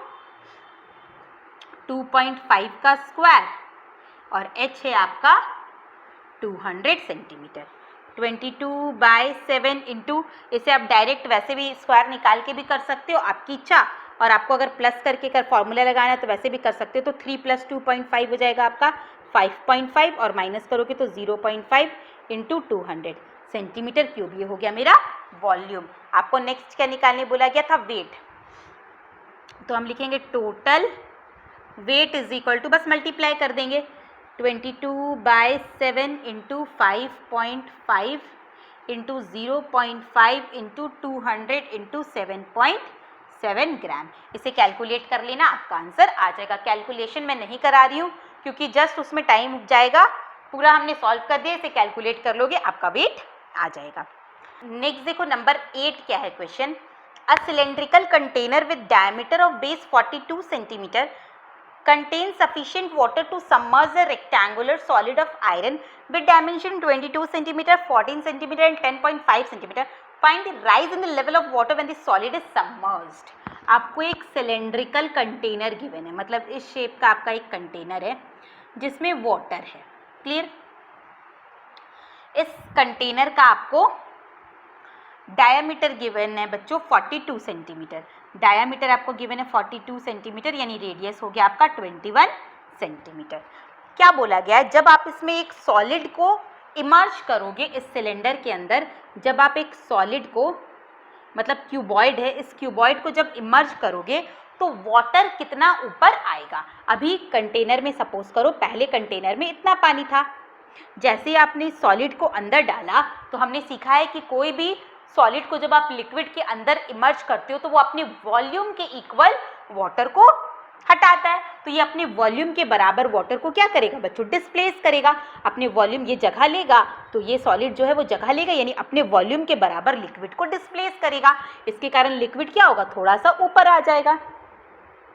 2.5 का स्क्वायर, और एच है आपका 200 सेंटीमीटर। 22/7 इंटू, इसे आप डायरेक्ट वैसे भी स्क्वायर निकाल के भी कर सकते हो, आपकी इच्छा, और आपको अगर प्लस करके अगर फॉर्मूला लगाना है तो वैसे भी कर सकते हो। तो 3 + 2.5 हो जाएगा आपका 5.5, और माइनस करोगे तो 0.5 इंटू 200 सेंटीमीटर क्यूब। ये हो गया मेरा वॉल्यूम। आपको नेक्स्ट क्या निकालने बोला गया था? वेट। तो हम लिखेंगे total weight is equal to, बस मल्टीप्लाई कर देंगे, 22/7 into 5.5 into 0.5 into 200 into 7.7 gram. इसे कैलकुलेट कर लेना, आपका आंसर आ जाएगा। कैलकुलेशन मैं नहीं करा रही हूँ क्योंकि जस्ट उसमें टाइम उग जाएगा, पूरा हमने सॉल्व कर दिया, इसे कैलकुलेट कर लोगे, आपका वेट आ जाएगा। नेक्स्ट देखो नंबर 8 क्या है question. A cylindrical container with diameter of base 42 centimetre contains sufficient water to submerge a rectangular solid of iron with dimension 22 cm, 14 cm and 10.5 cm. Find the rise in the level of water when the solid is submerged. आपको एक सिलेंड्रिकल कंटेनर गिवन है, मतलब इस शेप का आपका एक कंटेनर है जिसमें वाटर है। क्लियर? इस कंटेनर का आपको डायामीटर गिवन है बच्चों 42 सेंटीमीटर। डायामीटर आपको गिवन है 42 सेंटीमीटर, यानी रेडियस हो गया आपका 21 सेंटीमीटर। क्या बोला गया है, जब आप इसमें एक सॉलिड को इमर्ज करोगे इस सिलेंडर के अंदर, जब आप एक सॉलिड को, मतलब क्यूबॉइड है, इस क्यूबॉइड को जब इमर्ज करोगे तो वाटर कितना ऊपर आएगा। अभी कंटेनर में सपोज करो पहले कंटेनर में इतना पानी था, जैसे ही आपने सॉलिड को अंदर डाला तो हमने सीखा है कि कोई भी सॉलिड को जब आप लिक्विड के अंदर इमर्ज करते हो तो वो अपने वॉल्यूम के इक्वल वाटर को हटाता है। तो ये अपने वॉल्यूम के बराबर वाटर को क्या करेगा बच्चों, डिस्प्लेस करेगा। अपने वॉल्यूम ये जगह लेगा तो ये सॉलिड जो है वो जगह लेगा, यानी अपने वॉल्यूम के बराबर लिक्विड को डिस्प्लेस करेगा। इसके कारण लिक्विड क्या होगा, थोड़ा सा ऊपर आ जाएगा।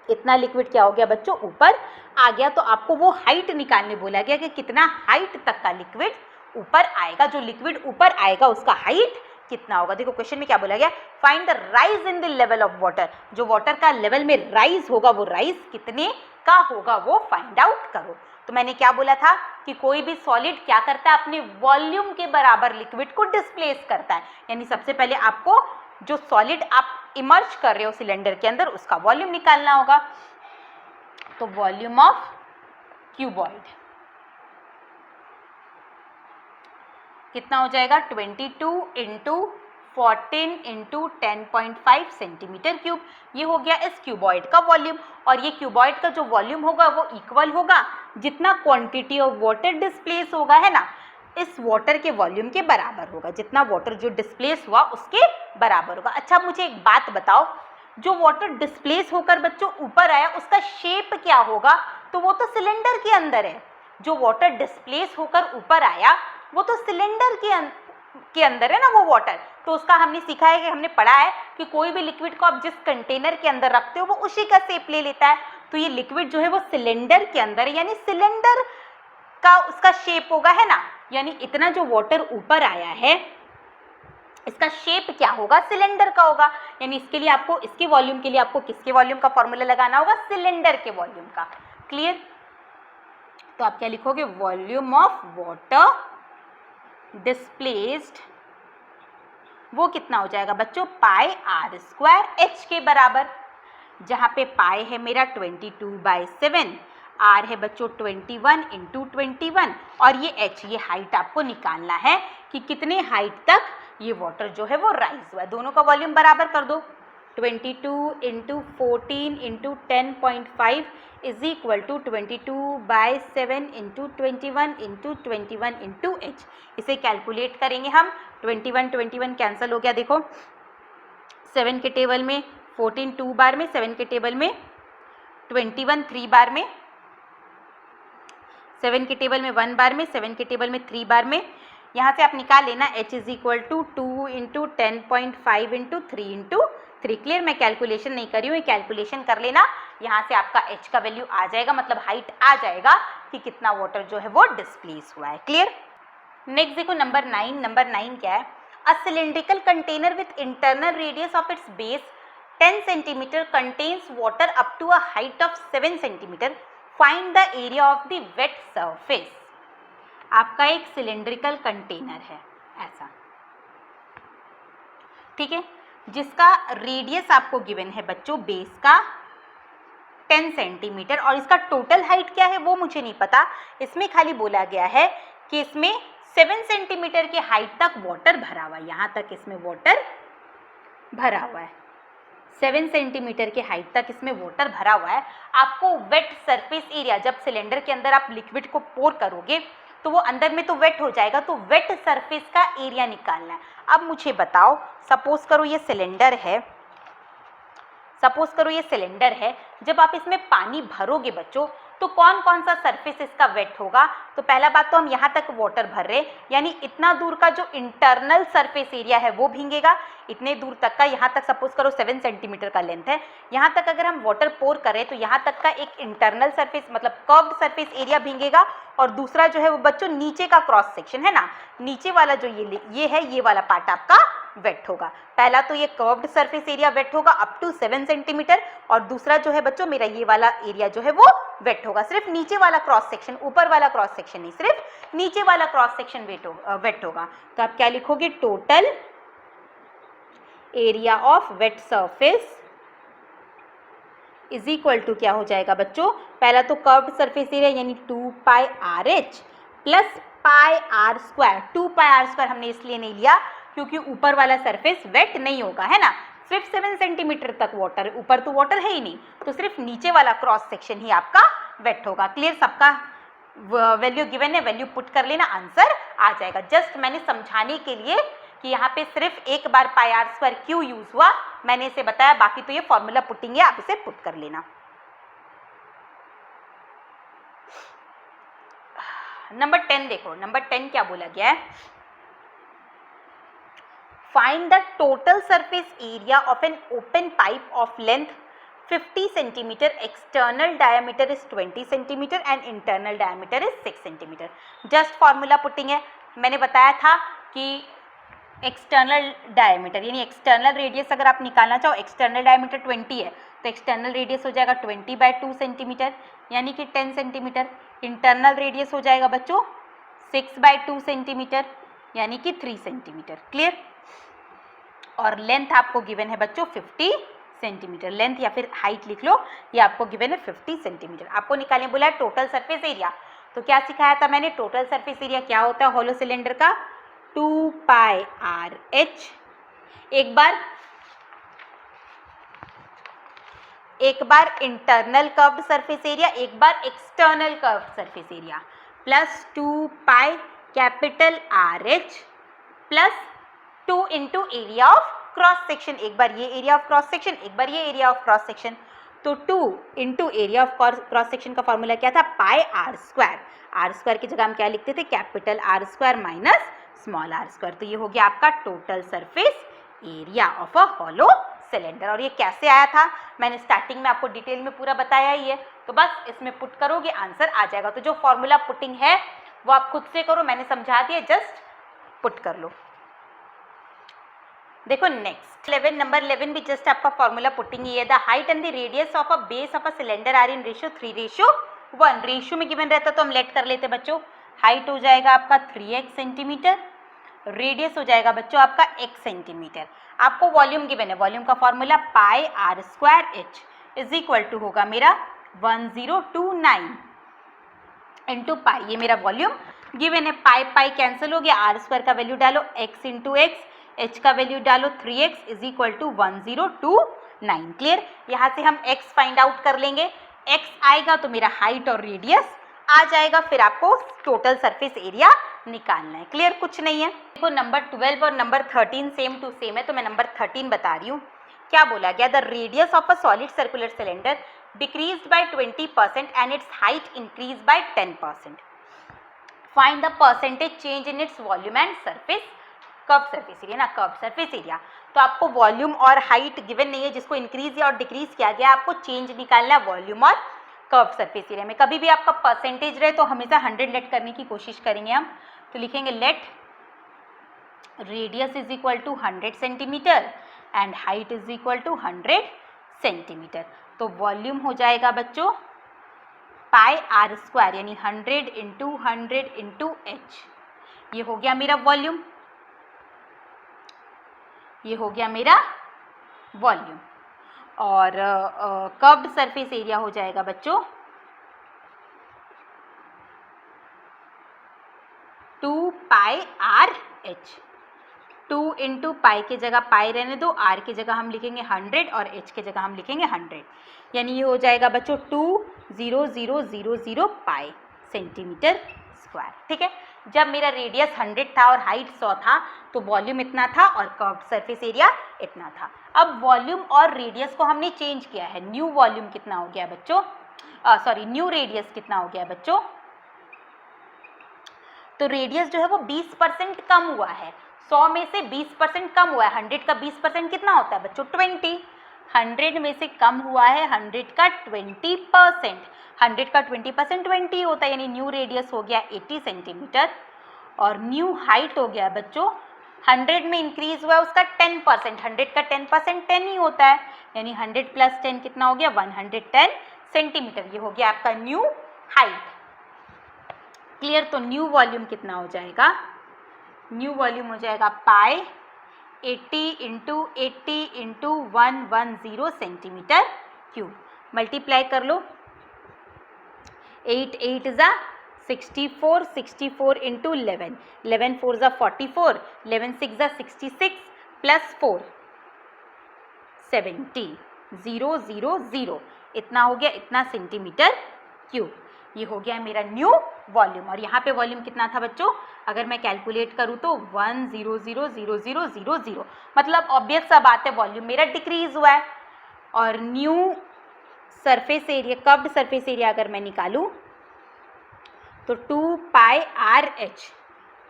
इतना लिक्विड क्या हो गया बच्चों, ऊपर आ गया। तो आपको वो हाइट निकालने बोला गया कि कितना हाइट तक का लिक्विड ऊपर आएगा। जो लिक्विड ऊपर आएगा उसका हाइट कितना होगा। देखो क्वेश्चन में क्या बोला गया, find the rise in the level of water. जो वाटर का लेवल में राइज होगा वो राइज कितने का होगा वो फाइंड आउट करो। तो मैंने क्या बोला था कि कोई भी सॉलिड क्या करता है, अपने वॉल्यूम के बराबर लिक्विड को डिस्प्लेस करता है। यानी सबसे पहले आपको जो सॉलिड आप इमर्ज कर रहे हो सिलेंडर के अंदर उसका वॉल्यूम निकालना होगा। तो वॉल्यूम ऑफ क्यूबॉइड कितना हो जाएगा, 22 इंटू 14 इंटू 10.5 सेंटीमीटर क्यूब। ये हो गया इस क्यूबॉइड का वॉल्यूम, और ये क्यूबॉइड का जो वॉल्यूम होगा वो इक्वल होगा जितना क्वांटिटी ऑफ वाटर डिस्प्लेस होगा, है ना, इस वाटर के वॉल्यूम के बराबर होगा। जितना वाटर जो डिस्प्लेस हुआ उसके बराबर होगा। अच्छा मुझे एक बात बताओ, जो वाटर डिस्प्लेस होकर बच्चों ऊपर आया उसका शेप क्या होगा। तो वो तो सिलेंडर के अंदर है। जो वाटर डिस्प्लेस होकर ऊपर आया वो तो सिलेंडर के अंदर है ना वो वाटर। तो उसका हमने सीखा है कि हमने पढ़ा है कि कोई भी लिक्विड को आप जिस कंटेनर के अंदर रखते हो वो उसी का शेप ले लेता है। तो ये लिक्विड जो है वो सिलेंडर के अंदर है, यानी सिलेंडर का उसका शेप होगा, है ना। यानी इतना जो वाटर ऊपर आया है इसका शेप क्या होगा, सिलेंडर का होगा। यानी इसके लिए आपको, इसके वॉल्यूम के लिए आपको किसके वॉल्यूम का फॉर्मूला लगाना होगा, सिलेंडर के वॉल्यूम का। क्लियर? तो आप क्या लिखोगे, वॉल्यूम ऑफ वाटर डिस्प्लेस्ड, वो कितना हो जाएगा बच्चों, पाई आर स्क्वायर एच के बराबर। जहाँ पे पाई है मेरा 22/7, आर है बच्चों 21 इंटू 21, और ये एच, ये हाइट आपको निकालना है कि कितने हाइट तक ये वाटर जो है वो राइज हुआ है। दोनों का वॉल्यूम बराबर कर दो, 22 into 14 into 10.5 is equal to 22/7 into 21 into 21 into H. इसे कैलकुलेट करेंगे हम, 21 कैंसिल हो गया। देखो 7 के टेबल में, 14 2 बार में, 7 के टेबल में 21 3 बार में, 7 के टेबल में 1 बार में, 7 के टेबल में 3 बार में। यहाँ से आप निकाल लेना h is equal to 2 into 10.5 into 3 into 3। Clear? मैं कैलकुलेशन नहीं करी हूँ, ये कैलकुलेशन कर लेना। यहाँ से आपका h का वैल्यू आ जाएगा, मतलब हाइट आ जाएगा कि कितना वाटर जो है वो डिस्प्लेस हुआ है। क्लियर? नेक्स्ट देखो नंबर 9। नंबर 9 क्या है, a cylindrical container with internal radius of its base 10 centimetre contains water up to a height of 7 centimetre. Find the area of the wet surface. आपका एक सिलेंड्रिकल कंटेनर है ऐसा, ठीक है, जिसका रेडियस आपको गिवन है बच्चों बेस का 10 सेंटीमीटर, और इसका टोटल हाइट क्या है वो मुझे नहीं पता। इसमें खाली बोला गया है कि इसमें 7 सेंटीमीटर के हाइट तक वाटर भरा हुआ है, यहाँ तक इसमें वाटर भरा हुआ है। 7 सेंटीमीटर के हाइट तक इसमें वाटर भरा हुआ है। आपको वेट सरफेस एरिया, जब सिलेंडर के अंदर आप लिक्विड को पोर करोगे तो वो अंदर में तो वेट हो जाएगा, तो वेट सरफेस का एरिया निकालना है। अब मुझे बताओ, सपोज करो ये सिलेंडर है, जब आप इसमें पानी भरोगे बच्चों तो कौन कौन सा सरफेस इसका वेट होगा? तो पहला बात तो हम यहाँ तक वाटर भर रहे, यानी इतना दूर का जो इंटरनल सरफेस एरिया है वो भींगेगा। इतने दूर तक का, यहाँ तक सपोज करो 7 सेंटीमीटर का लेंथ है, यहाँ तक अगर हम वाटर पोर करें तो यहाँ तक का एक इंटरनल सरफेस मतलब कर्व्ड सरफेस एरिया भींगेगा। और दूसरा जो है वो बच्चों नीचे का क्रॉस सेक्शन है ना, नीचे वाला जो ये है, ये वाला पार्ट आपका वेट होगा। पहला तो ये कर्व्ड सरफेस एरिया वेट होगा अप टू 7 सेंटीमीटर, और दूसरा जो है बच्चों मेरा ये वाला एरिया जो है वो वेट होगा। सिर्फ नीचे वाला क्रॉस सेक्शन, ऊपर वाला क्रॉस सेक्शन नहीं, सिर्फ नीचे वाला क्रॉस सेक्शन वेट होगा। तो आप क्या लिखोगे? Total area of wet surface is equal to क्या हो जाएगा बच्चों? पहला तो कर्व्ड सरफेस एरिया यानी 2 pi r H plus pi are square. 2 pi are square हमने इसलिए नहीं लिया क्योंकि ऊपर वाला सरफेस वेट नहीं होगा, है ना, सिर्फ 7 सेंटीमीटर तक वाटर है, ऊपर तो वाटर है ही नहीं, तो सिर्फ नीचे वाला क्रॉस सेक्शन ही आपका वेट होगा। क्लियर? सबका वैल्यू गिवन है, वैल्यू पुट कर लेना, आंसर आ जाएगा। जस्ट मैंने समझाने के लिए कि यहाँ पे सिर्फ एक बार पाई आर स्क्वायर क्यों यूज हुआ मैंने इसे बताया, बाकी तो ये फॉर्मूला पुटिंग है, आप इसे पुट कर लेना। नंबर 10 देखो, नंबर 10 क्या बोला गया है? Find the total surface area of an open pipe of length 50 centimetre, external diameter is 20 centimetre and internal diameter is 6 centimetre. Just formula putting है। मैंने बताया था कि एक्सटर्नल डायमीटर यानी एक्सटर्नल रेडियस अगर आप निकालना चाहो, एक्सटर्नल डायमीटर 20 है तो एक्सटर्नल रेडियस हो जाएगा 20/2 सेंटीमीटर यानी कि 10 सेंटीमीटर। इंटरनल रेडियस हो जाएगा बच्चों 6/2 सेंटीमीटर यानी कि 3 सेंटीमीटर। क्लियर? और लेंथ आपको गिवन है बच्चों 50 सेंटीमीटर। लेंथ या फिर हाइट लिख लो, ये आपको गिवन है 50 सेंटीमीटर। आपको निकालने बोला है टोटल सरफेस एरिया। तो क्या सिखाया था मैंने? टोटल सरफेस एरिया क्या होता है हॉलो सिलेंडर का? 2 पाई आर एच। एक बार इंटरनल कर्व्ड सरफेस एरिया, एक बार external curved surface area, plus 2 pi capital R H plus 2 into area of cross section. एक बार ये एरिया ऑफ क्रॉस सेक्शन, एक बार ये एरिया ऑफ क्रॉस सेक्शन। तो 2 into area of cross section का फॉर्मूला क्या था? Pi are square. R square की जगह हम क्या लिखते थे? Capital are square minus small are square. तो ये हो गया आपका total surface area of a hollow cylinder. और ये कैसे आया था मैंने स्टार्टिंग में आपको डिटेल में पूरा बताया ही है, तो बस इसमें पुट करोगे आंसर आ जाएगा। तो जो फॉर्मूला पुटिंग है वो आप खुद से करो, मैंने समझा दिया, जस्ट पुट कर लो। देखो नेक्स्ट 11, नंबर 11 भी जस्ट आपका फॉर्मूला पुटिंग ही है। The height and the radius of a base of a cylinder are in ratio 3:1। Ratio में गिवन रहता तो हम लेट कर लेते बच्चों। हाइट हो जाएगा आपका 3x सेंटीमीटर, रेडियस हो जाएगा बच्चों आपका x सेंटीमीटर। आपको वॉल्यूम गिवन है, वॉल्यूम का formula pi are square H is equal to होगा मेरा 1029 इंटू पाई। ये मेरा वॉल्यूम गिवन है। पाई पाई कैंसिल हो गया, आर स्क्वायर का वैल्यू डालो x इंटू एक्स, h का वैल्यू डालो 3x is equal to 1029। Clear? यहाँ से हम x फाइंड आउट कर लेंगे। x आएगा तो मेरा हाइट और रेडियस आ जाएगा, फिर आपको टोटल सरफेस एरिया निकालना है। क्लियर? कुछ नहीं है। देखो नंबर 12 और नंबर 13 सेम टू सेम है, तो मैं नंबर 13 बता रही हूँ। क्या बोला गया? The radius of a solid circular cylinder decreased bye 20% and it's height increase by 10%। Find the percentage change in its volume and surface curve surface area ना, कर्व सरफेस एरिया। तो आपको वॉल्यूम और हाइट गिवन नहीं है जिसको इंक्रीज या और डिक्रीज किया गया, आपको चेंज निकालना है वॉल्यूम और कर्व सरफेस एरिया में। कभी भी आपका परसेंटेज रहे तो हमेशा 100 लेट करने की कोशिश करेंगे हम। तो लिखेंगे let radius is equal to 100 centimetre and height is equal to 100 centimetre. तो वॉल्यूम हो जाएगा बच्चों पाई आर स्क्वायर यानी 100 इंटू 100 इंटू एच। ये हो गया मेरा वॉल्यूम, ये हो गया मेरा वॉल्यूम। और कर्व्ड सरफेस एरिया हो जाएगा बच्चों 2 पाई आर एच। 2 इंटू पाई के जगह पाई रहने दो, आर की जगह हम लिखेंगे 100 और एच की जगह हम लिखेंगे 100, यानी ये हो जाएगा बच्चों 20000 पाई सेंटीमीटर स्क्वायर। ठीक है, जब मेरा रेडियस 100 था और हाइट 100 था तो वॉल्यूम इतना था और कर्व्ड सरफेस एरिया इतना था। अब वॉल्यूम और रेडियस को हमने चेंज किया है, न्यू वॉल्यूम कितना हो गया बच्चों, सॉरी न्यू रेडियस कितना हो गया बच्चों, तो रेडियस जो है वो 20% कम हुआ है, 100 में से 20% कम हुआ है। 100 का 20% कितना होता है बच्चों 20, 100 में से कम हुआ है 100 का 20%, 100 का 20% 20 होता है, यानी न्यू रेडियस हो गया 80 सेंटीमीटर और न्यू हाइट हो गया बच्चों 100 में इंक्रीज हुआ है उसका 10%, 100 का 10% 10 ही होता है, यानी 100 प्लस 10 कितना हो गया 110 सेंटीमीटर, ये हो गया आपका न्यू हाइट। क्लियर, तो न्यू वॉल्यूम कितना हो जाएगा, न्यू वॉल्यूम हो जाएगा पाई 80 into 80 into 110 centimetre cube, multiply कर लो, 8 8 ज़ा 64, 64 इंटू 11, 11 4 ज़ा 44, 11 6 ज़ा 66 प्लस 4 70, 000 इतना हो गया, इतना सेंटीमीटर क्यूब, ये हो गया मेरा न्यू वॉल्यूम। और यहाँ पे वॉल्यूम कितना था बच्चों, अगर मैं कैलकुलेट करूँ तो 1000000, मतलब ऑब्वियस सा बात है वॉल्यूम मेरा डिक्रीज हुआ है। और new surface area, curved surface area अगर मैं निकालूँ तो 2 पाई आर एच,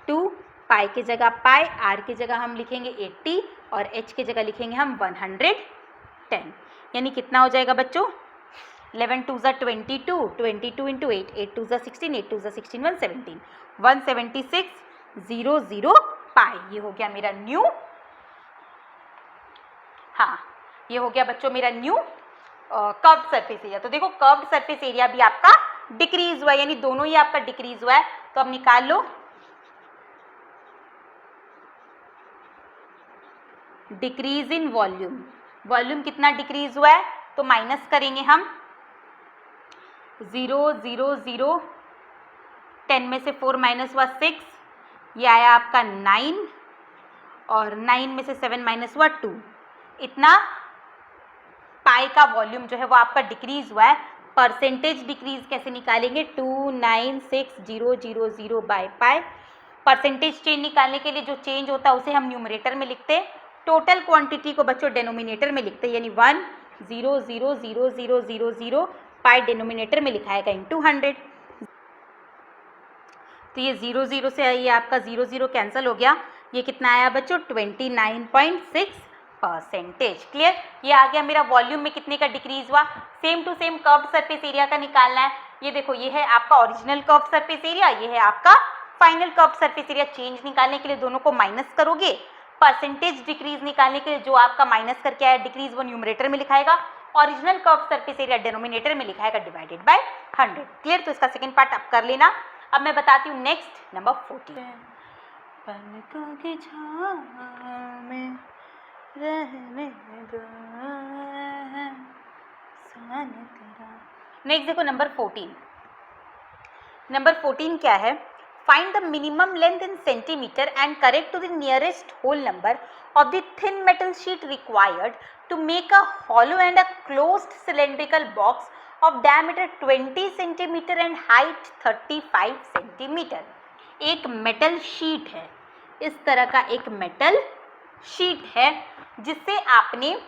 2 पाई की जगह पाई, आर की जगह हम लिखेंगे 80 और एच की जगह लिखेंगे हम 110, यानी कितना हो जाएगा बच्चों 11 2 ज़ा 22, 22 इंटू 8, 8 2 ज़ा 16, 8 2 ज़ा 16 117, 176 पाई, ये हो गया मेरा न्यू, हाँ ये हो गया बच्चों मेरा न्यू कर्व्ड सरफेस एरिया। तो देखो कर्व्ड सरफेस एरिया भी आपका डिक्रीज हुआ है, यानी दोनों ही आपका डिक्रीज हुआ है, तो अब निकाल लो डिक्रीज इन वॉल्यूम, वॉल्यूम कितना डिक्रीज हुआ है, तो माइनस करेंगे हम 0 0 0, 10 में से 4 माइनस हुआ 6, ये आया आपका 9 और 9 में से 7 माइनस हुआ 2, इतना पाई का वॉल्यूम जो है वो आपका डिक्रीज हुआ है। परसेंटेज डिक्रीज कैसे निकालेंगे, 296,000 बाय पाई, परसेंटेज चेंज निकालने के लिए जो चेंज होता है उसे हम न्यूमरेटर में लिखते हैं, टोटल क्वांटिटी को बच्चों डिनोमिनेटर में लिखते हैं, यानी 1000000 पाई डिनोमिनेटर में लिखाएगा इंटू 100, तो ये 0 से ये आपका 0 कैंसिल हो गया, ये कितना आया बच्चों 29.6%। क्लियर, ये आ गया मेरा वॉल्यूम में कितने का डिक्रीज हुआ। Same to same curved surface area का निकालना है, ये देखो ये है आपका ओरिजिनल कर्व्ड सरफेस एरिया, ये है आपका final curved surface area. Change निकालने के लिए दोनों को माइनस करोगे, परसेंटेज डिक्रीज निकालने के लिए जो आपका माइनस करके आया डिक्रीज वो न्यूमरेटर में लिखाएगा, original curved surface area denominator में लिखाएगा डिवाइडेड बाय 100। क्लियर, तो इसका सेकंड पार्ट अब कर लेना। अब मैं बताती हूँ नेक्स्ट नंबर 14। पलकों की छाँव में रहने दो सान तेरा। नेक्स्ट देखो नंबर 14। नंबर 14 क्या है, find the minimum length in centimetre and correct to the nearest whole number of the thin metal sheet required to make a hollow and a closed cylindrical box of diameter 20 cm and height 35 cm। एक मेटल शीट है, इस तरह का एक मेटल शीट है जिससे आपने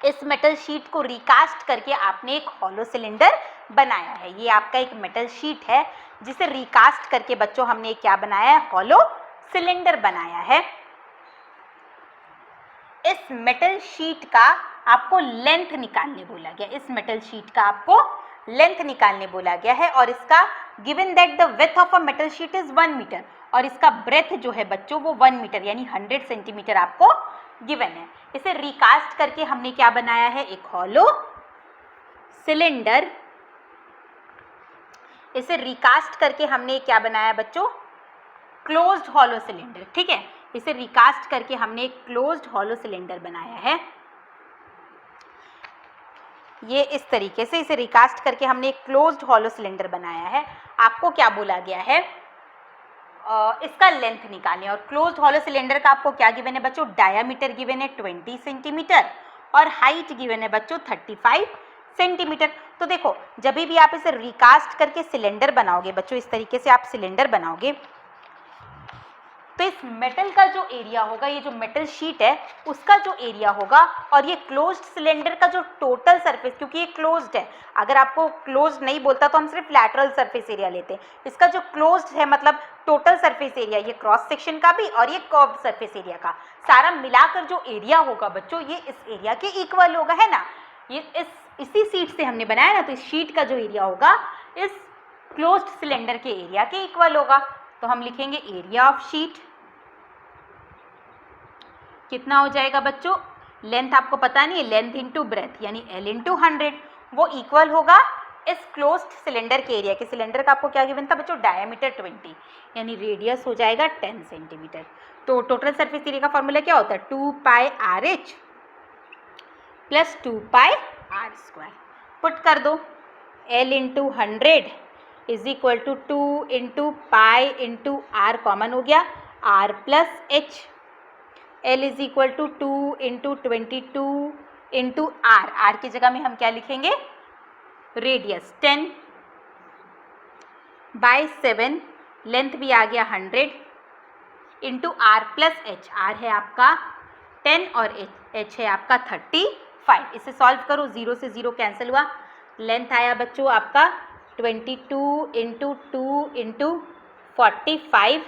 इस मेटल शीट को रिकास्ट करके आपने एक हॉलो सिलेंडर बनाया है। ये आपका एक मेटल शीट है जिसे रिकास्ट करके बच्चों हमने क्या बनाया है, हॉलो सिलेंडर बनाया है। इस मेटल शीट का आपको लेंथ निकालने बोला गया, इस मेटल शीट का आपको लेंथ निकालने बोला गया है, और इसका given that the width of a metal sheet is 1 metre, और इसका ब्रेथ जो है बच्चों वो 1 मीटर यानी 100 सेंटीमीटर आपको गिवन है। इसे रिकास्ट करके हमने क्या बनाया है, एक हॉलो सिलेंडर। इसे रिकास्ट करके हमने क्या बनाया बच्चों, क्लोज्ड हॉलो सिलेंडर। ठीक है, इसे रिकास्ट करके हमने एक क्लोज्ड हॉलो सिलेंडर बनाया है। ये इस तरीके से इसे रिकास्ट करके हमने एक क्लोज्ड हॉलो सिलेंडर बनाया है। आपको क्या बोला गया है, इसका लेंथ निकालें। और क्लोज्ड हॉलो सिलेंडर का आपको क्या गिवन है बच्चों, डायामीटर गिवन है 20 सेंटीमीटर और हाइट गिवन है बच्चों 35 सेंटीमीटर। तो देखो जब भी आप इसे रिकास्ट करके सिलेंडर बनाओगे बच्चों, इस तरीके से आप सिलेंडर बनाओगे, तो इस मेटल का जो एरिया होगा, ये जो मेटल शीट है उसका जो एरिया होगा, और ये क्लोज्ड सिलेंडर का जो टोटल सरफेस, क्योंकि ये क्लोज्ड है, अगर आपको क्लोज्ड नहीं बोलता तो हम सिर्फ लैटरल सरफेस एरिया लेते हैं, इसका जो क्लोज्ड है मतलब टोटल सरफेस एरिया, ये क्रॉस सेक्शन का भी और ये कर्व्ड सरफेस एरिया का सारा मिलाकर जो एरिया होगा बच्चों, ये इस एरिया के इक्वल होगा, है ना। ये इसी शीट से हमने बनाया ना, तो इस शीट का जो एरिया होगा इस क्लोज्ड सिलेंडर के एरिया के इक्वल होगा। तो हम लिखेंगे एरिया ऑफ शीट कितना हो जाएगा बच्चों, लेंथ आपको पता नहीं है, लेंथ इंटू ब्रेथ यानी L इंटू 100, वो इक्वल होगा इस क्लोज्ड सिलेंडर के एरिया के। सिलेंडर का आपको क्या गिवन था बच्चों, डायमीटर 20 यानी रेडियस हो जाएगा 10 सेंटीमीटर। तो टोटल सरफेस एरिया का फॉर्मूला क्या होता है, 2 pi RH plus 2 pi R square. Put कर दो, L into 100 is equal to 2 into pi into R common हो गया, R plus H, L is equal to 2 into 22 into R, R की जगह में हम क्या लिखेंगे, रेडियस 10 बाई 7, लेंथ भी आ गया 100 into R plus H, R है आपका 10 और H है आपका 35। इसे सॉल्व करो, 0 से 0 कैंसिल हुआ, लेंथ आया बच्चों आपका 22 इंटू 2 इंटू 45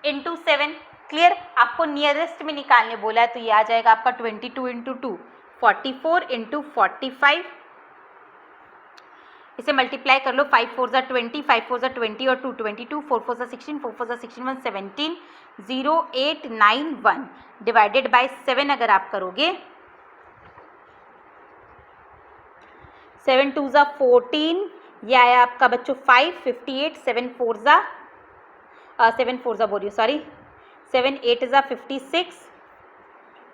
इंटू 7। क्लियर, आपको नियरेस्ट में निकालने बोला है, तो ये आ जाएगा आपका 22 इंटू 2 44 इंटू 45, इसे मल्टीप्लाई कर लो, 5 4 ज़ा 20, 5 4 ज़ा 20 और 2 22, 4 4 ज़ा 16, 4 4 ज़ा 16 1 17 0 8 9 1 डिवाइडेड बाय 7 अगर आप करोगे, 7 2 ज़ा 14, ये आया आपका बच्चों 5 58, 7 4 ज़ा 7 8 ज़ा 56,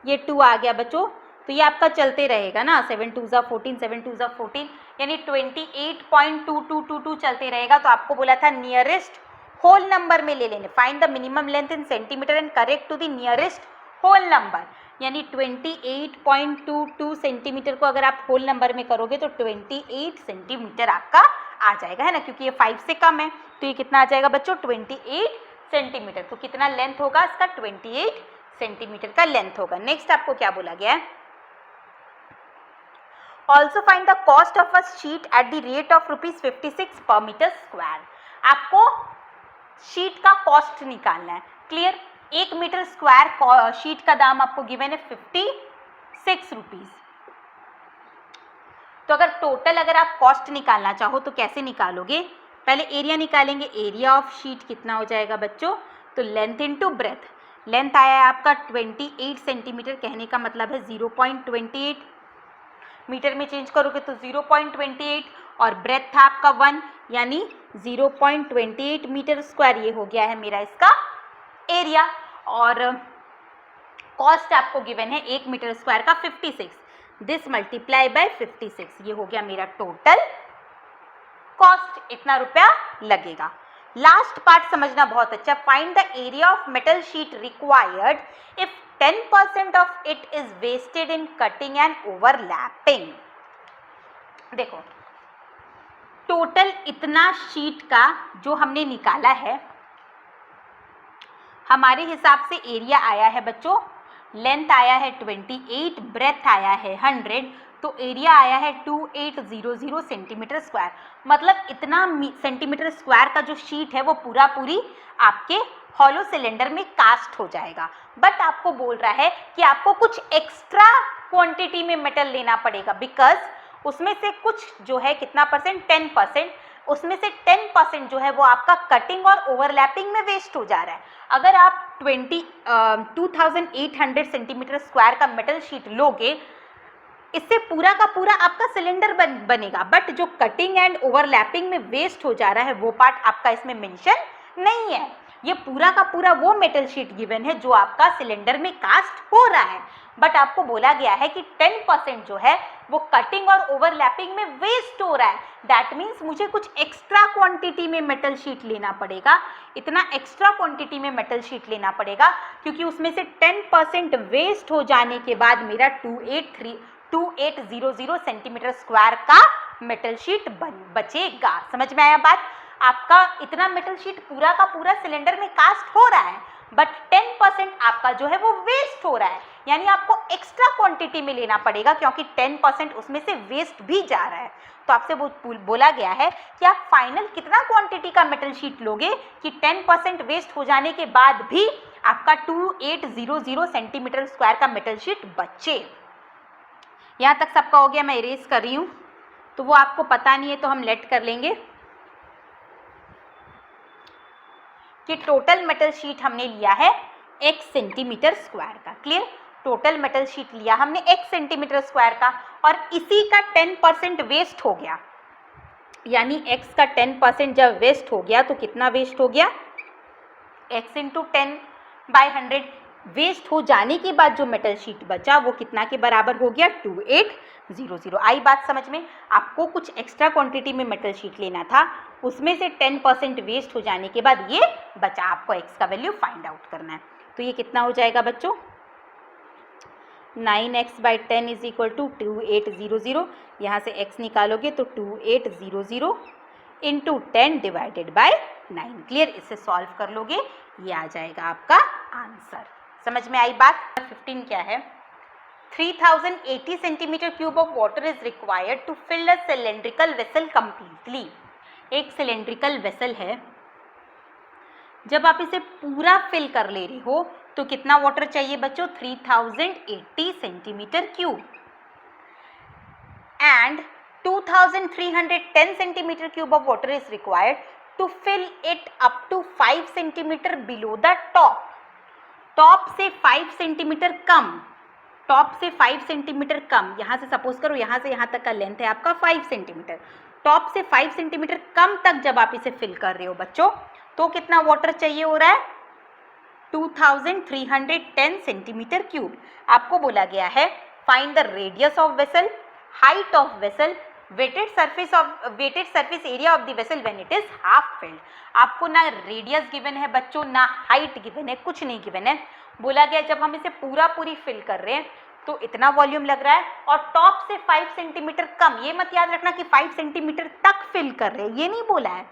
ये 2 आ गया बच्चों, तो ये आपका चलते रहेगा ना, 7 2 ज़ा 14, 7 2 ज़ा 14 यानी 28.2222 चलते रहेगा। तो आपको बोला था नियरेस्ट होल नंबर में ले लेने, find the minimum length in centimetre and correct to the nearest whole number, यानी 28.22 सेंटीमीटर को अगर आप होल नंबर में करोगे तो 28 सेंटीमीटर आपका आ जाएगा, है ना, क्योंकि ये 5 से कम है, तो ये कितना आ जाएगा बच्चों 28 सेंटीमीटर। तो कितना लेंथ होगा इसका, 28 सेंटीमीटर का लेंथ होगा। नेक्स्ट आपको क्या बोला गया है, also find the cost of a sheet at the rate of ₹56 पर मीटर स्क्वायर। आपको शीट का कॉस्ट निकालना है। क्लियर, 1 मीटर स्क्वायर शीट का दाम आपको गिवन है 56 रुपीज। तो अगर टोटल अगर आप कॉस्ट निकालना चाहो तो कैसे निकालोगे, पहले एरिया निकालेंगे, एरिया ऑफ शीट कितना हो जाएगा बच्चों, तो लेंथ इंटू ब्रेथ, लेंथ आया है आपका 28 सेंटीमीटर, कहने का मतलब है 0.28, मीटर में चेंज करोगे तो 0.28, और ब्रेथ था आपका 1 यानी 0.28 मीटर स्क्वायर, ये हो गया है मेरा इसका एरिया। और कॉस्ट आपको गिवन है 1 मीटर स्क्वायर का 56, दिस मल्टीप्लाई बाय 56, ये हो गया मेरा टोटल कॉस्ट, इतना रुपया लगेगा। लास्ट पार्ट समझना बहुत अच्छा, find the area of metal sheet required if 10% of it is wasted in cutting and overlapping. देखो टोटल इतना शीट का जो हमने निकाला है, हमारे हिसाब से एरिया आया है बच्चों, लेंथ आया है 28, ब्रेथ आया है 100, तो एरिया आया है 2800 सेंटीमीटर स्क्वायर। मतलब इतना सेंटीमीटर स्क्वायर का जो शीट है वो पूरा पूरी आपके हॉलो सिलेंडर में कास्ट हो जाएगा। बट आपको बोल रहा है कि आपको कुछ एक्स्ट्रा क्वांटिटी में मेटल लेना पड़ेगा, बिकॉज उसमें से कुछ जो है कितना परसेंट, 10%, उसमें से 10% जो है वो आपका कटिंग और ओवरलैपिंग में वेस्ट हो जा रहा है। अगर आप 2800 सेंटीमीटर स्क्वायर का मेटल शीट लोगे, इससे पूरा का पूरा आपका सिलेंडर बनेगा, बट जो कटिंग एंड ओवरलैपिंग में वेस्ट हो जा रहा है वो पार्ट आपका इसमें मेंशन नहीं है। ये पूरा का पूरा वो मेटल शीट गिवन है जो आपका सिलेंडर में कास्ट हो रहा है, बट आपको बोला गया है कि 10% जो है वो कटिंग और ओवरलैपिंग में वेस्ट हो रहा है। दैट मीन्स मुझे कुछ एक्स्ट्रा क्वांटिटी में मेटल शीट लेना पड़ेगा, इतना एक्स्ट्रा क्वांटिटी में मेटल शीट लेना पड़ेगा, क्योंकि उसमें से 10% वेस्ट हो जाने के बाद मेरा 2800 सेंटीमीटर स्क्वायर का मेटल शीट बचेगा। समझ में आया बात? आपका इतना मेटल शीट पूरा का पूरा सिलेंडर में कास्ट हो रहा है, बट 10% आपका जो है वो वेस्ट हो रहा है, यानी आपको एक्स्ट्रा क्वांटिटी में लेना पड़ेगा, क्योंकि 10% उसमें से वेस्ट भी जा रहा है। तो आपसे वो बोला गया है कि आप फाइनल कितना क्वांटिटी का मेटल शीट लोगे कि 10% वेस्ट हो जाने के बाद भी आपका 2800 सेंटीमीटर स्क्वायर का मेटल शीट बचे। यहाँ तक सबका हो गया? मैं इरेज कर रही हूँ, तो वो आपको पता नहीं है तो हम लेट कर लेंगे कि टोटल मेटल शीट हमने लिया है 1 सेंटीमीटर स्क्वायर का। क्लियर? टोटल मेटल शीट लिया हमने 1 सेंटीमीटर स्क्वायर का, और इसी का 10% वेस्ट हो गया, यानी x का 10% जब वेस्ट हो गया तो कितना वेस्ट हो गया? x into 10/100। वेस्ट हो जाने के बाद जो मेटल शीट बचा वो कितना के बराबर हो गया? 2800। आई बात समझ में? आपको कुछ एक्स्ट्रा क्वांटिटी में मेटल शीट लेना था, उसमें से 10% वेस्ट हो जाने के बाद ये बचा, आपको x का वैल्यू फाइंड आउट करना है। तो ये कितना हो जाएगा बच्चों? 9x/10 is equal to 2800। यहाँ से x निकालोगे तो 2800 इंटू 10 डिवाइडेड बाय 9। क्लियर? इससे सॉल्व कर लोगे, ये आ जाएगा आपका आंसर। समझ में आई बात? 15 क्या है? 3080 centimetre cube of water is required to fill a cylindrical vessel completely. एक सिलेंड्रिकल वेसल है, जब आप इसे पूरा फिल कर ले रहे हो तो कितना वाटर चाहिए बच्चों? 3080 centimetre cube, and 2310 centimetre cube of water is required to fill it up to 5 centimetre below the top. Top से 5 सेंटीमीटर कम, टॉप से 5 सेंटीमीटर कम, यहाँ से सपोज करो यहाँ से यहाँ तक का लेंथ है आपका 5 सेंटीमीटर, टॉप से 5 सेंटीमीटर कम तक जब आप इसे फिल कर रहे हो बच्चों, तो कितना वाटर चाहिए हो रहा है? 2310 सेंटीमीटर क्यूब। आपको बोला गया है find the radius of vessel, height of vessel, wetted surface area of the vessel when it is half filled. आपको ना रेडियस गिवन है बच्चों, ना हाइट गिवन है, कुछ नहीं गिवन है। बोला गया जब हम इसे पूरी फिल कर रहे हैं तो इतना वॉल्यूम लग रहा है, और टॉप से 5 सेंटीमीटर कम। ये मत याद रखना कि 5 सेंटीमीटर तक फिल कर रहे हैं, ये नहीं बोला है।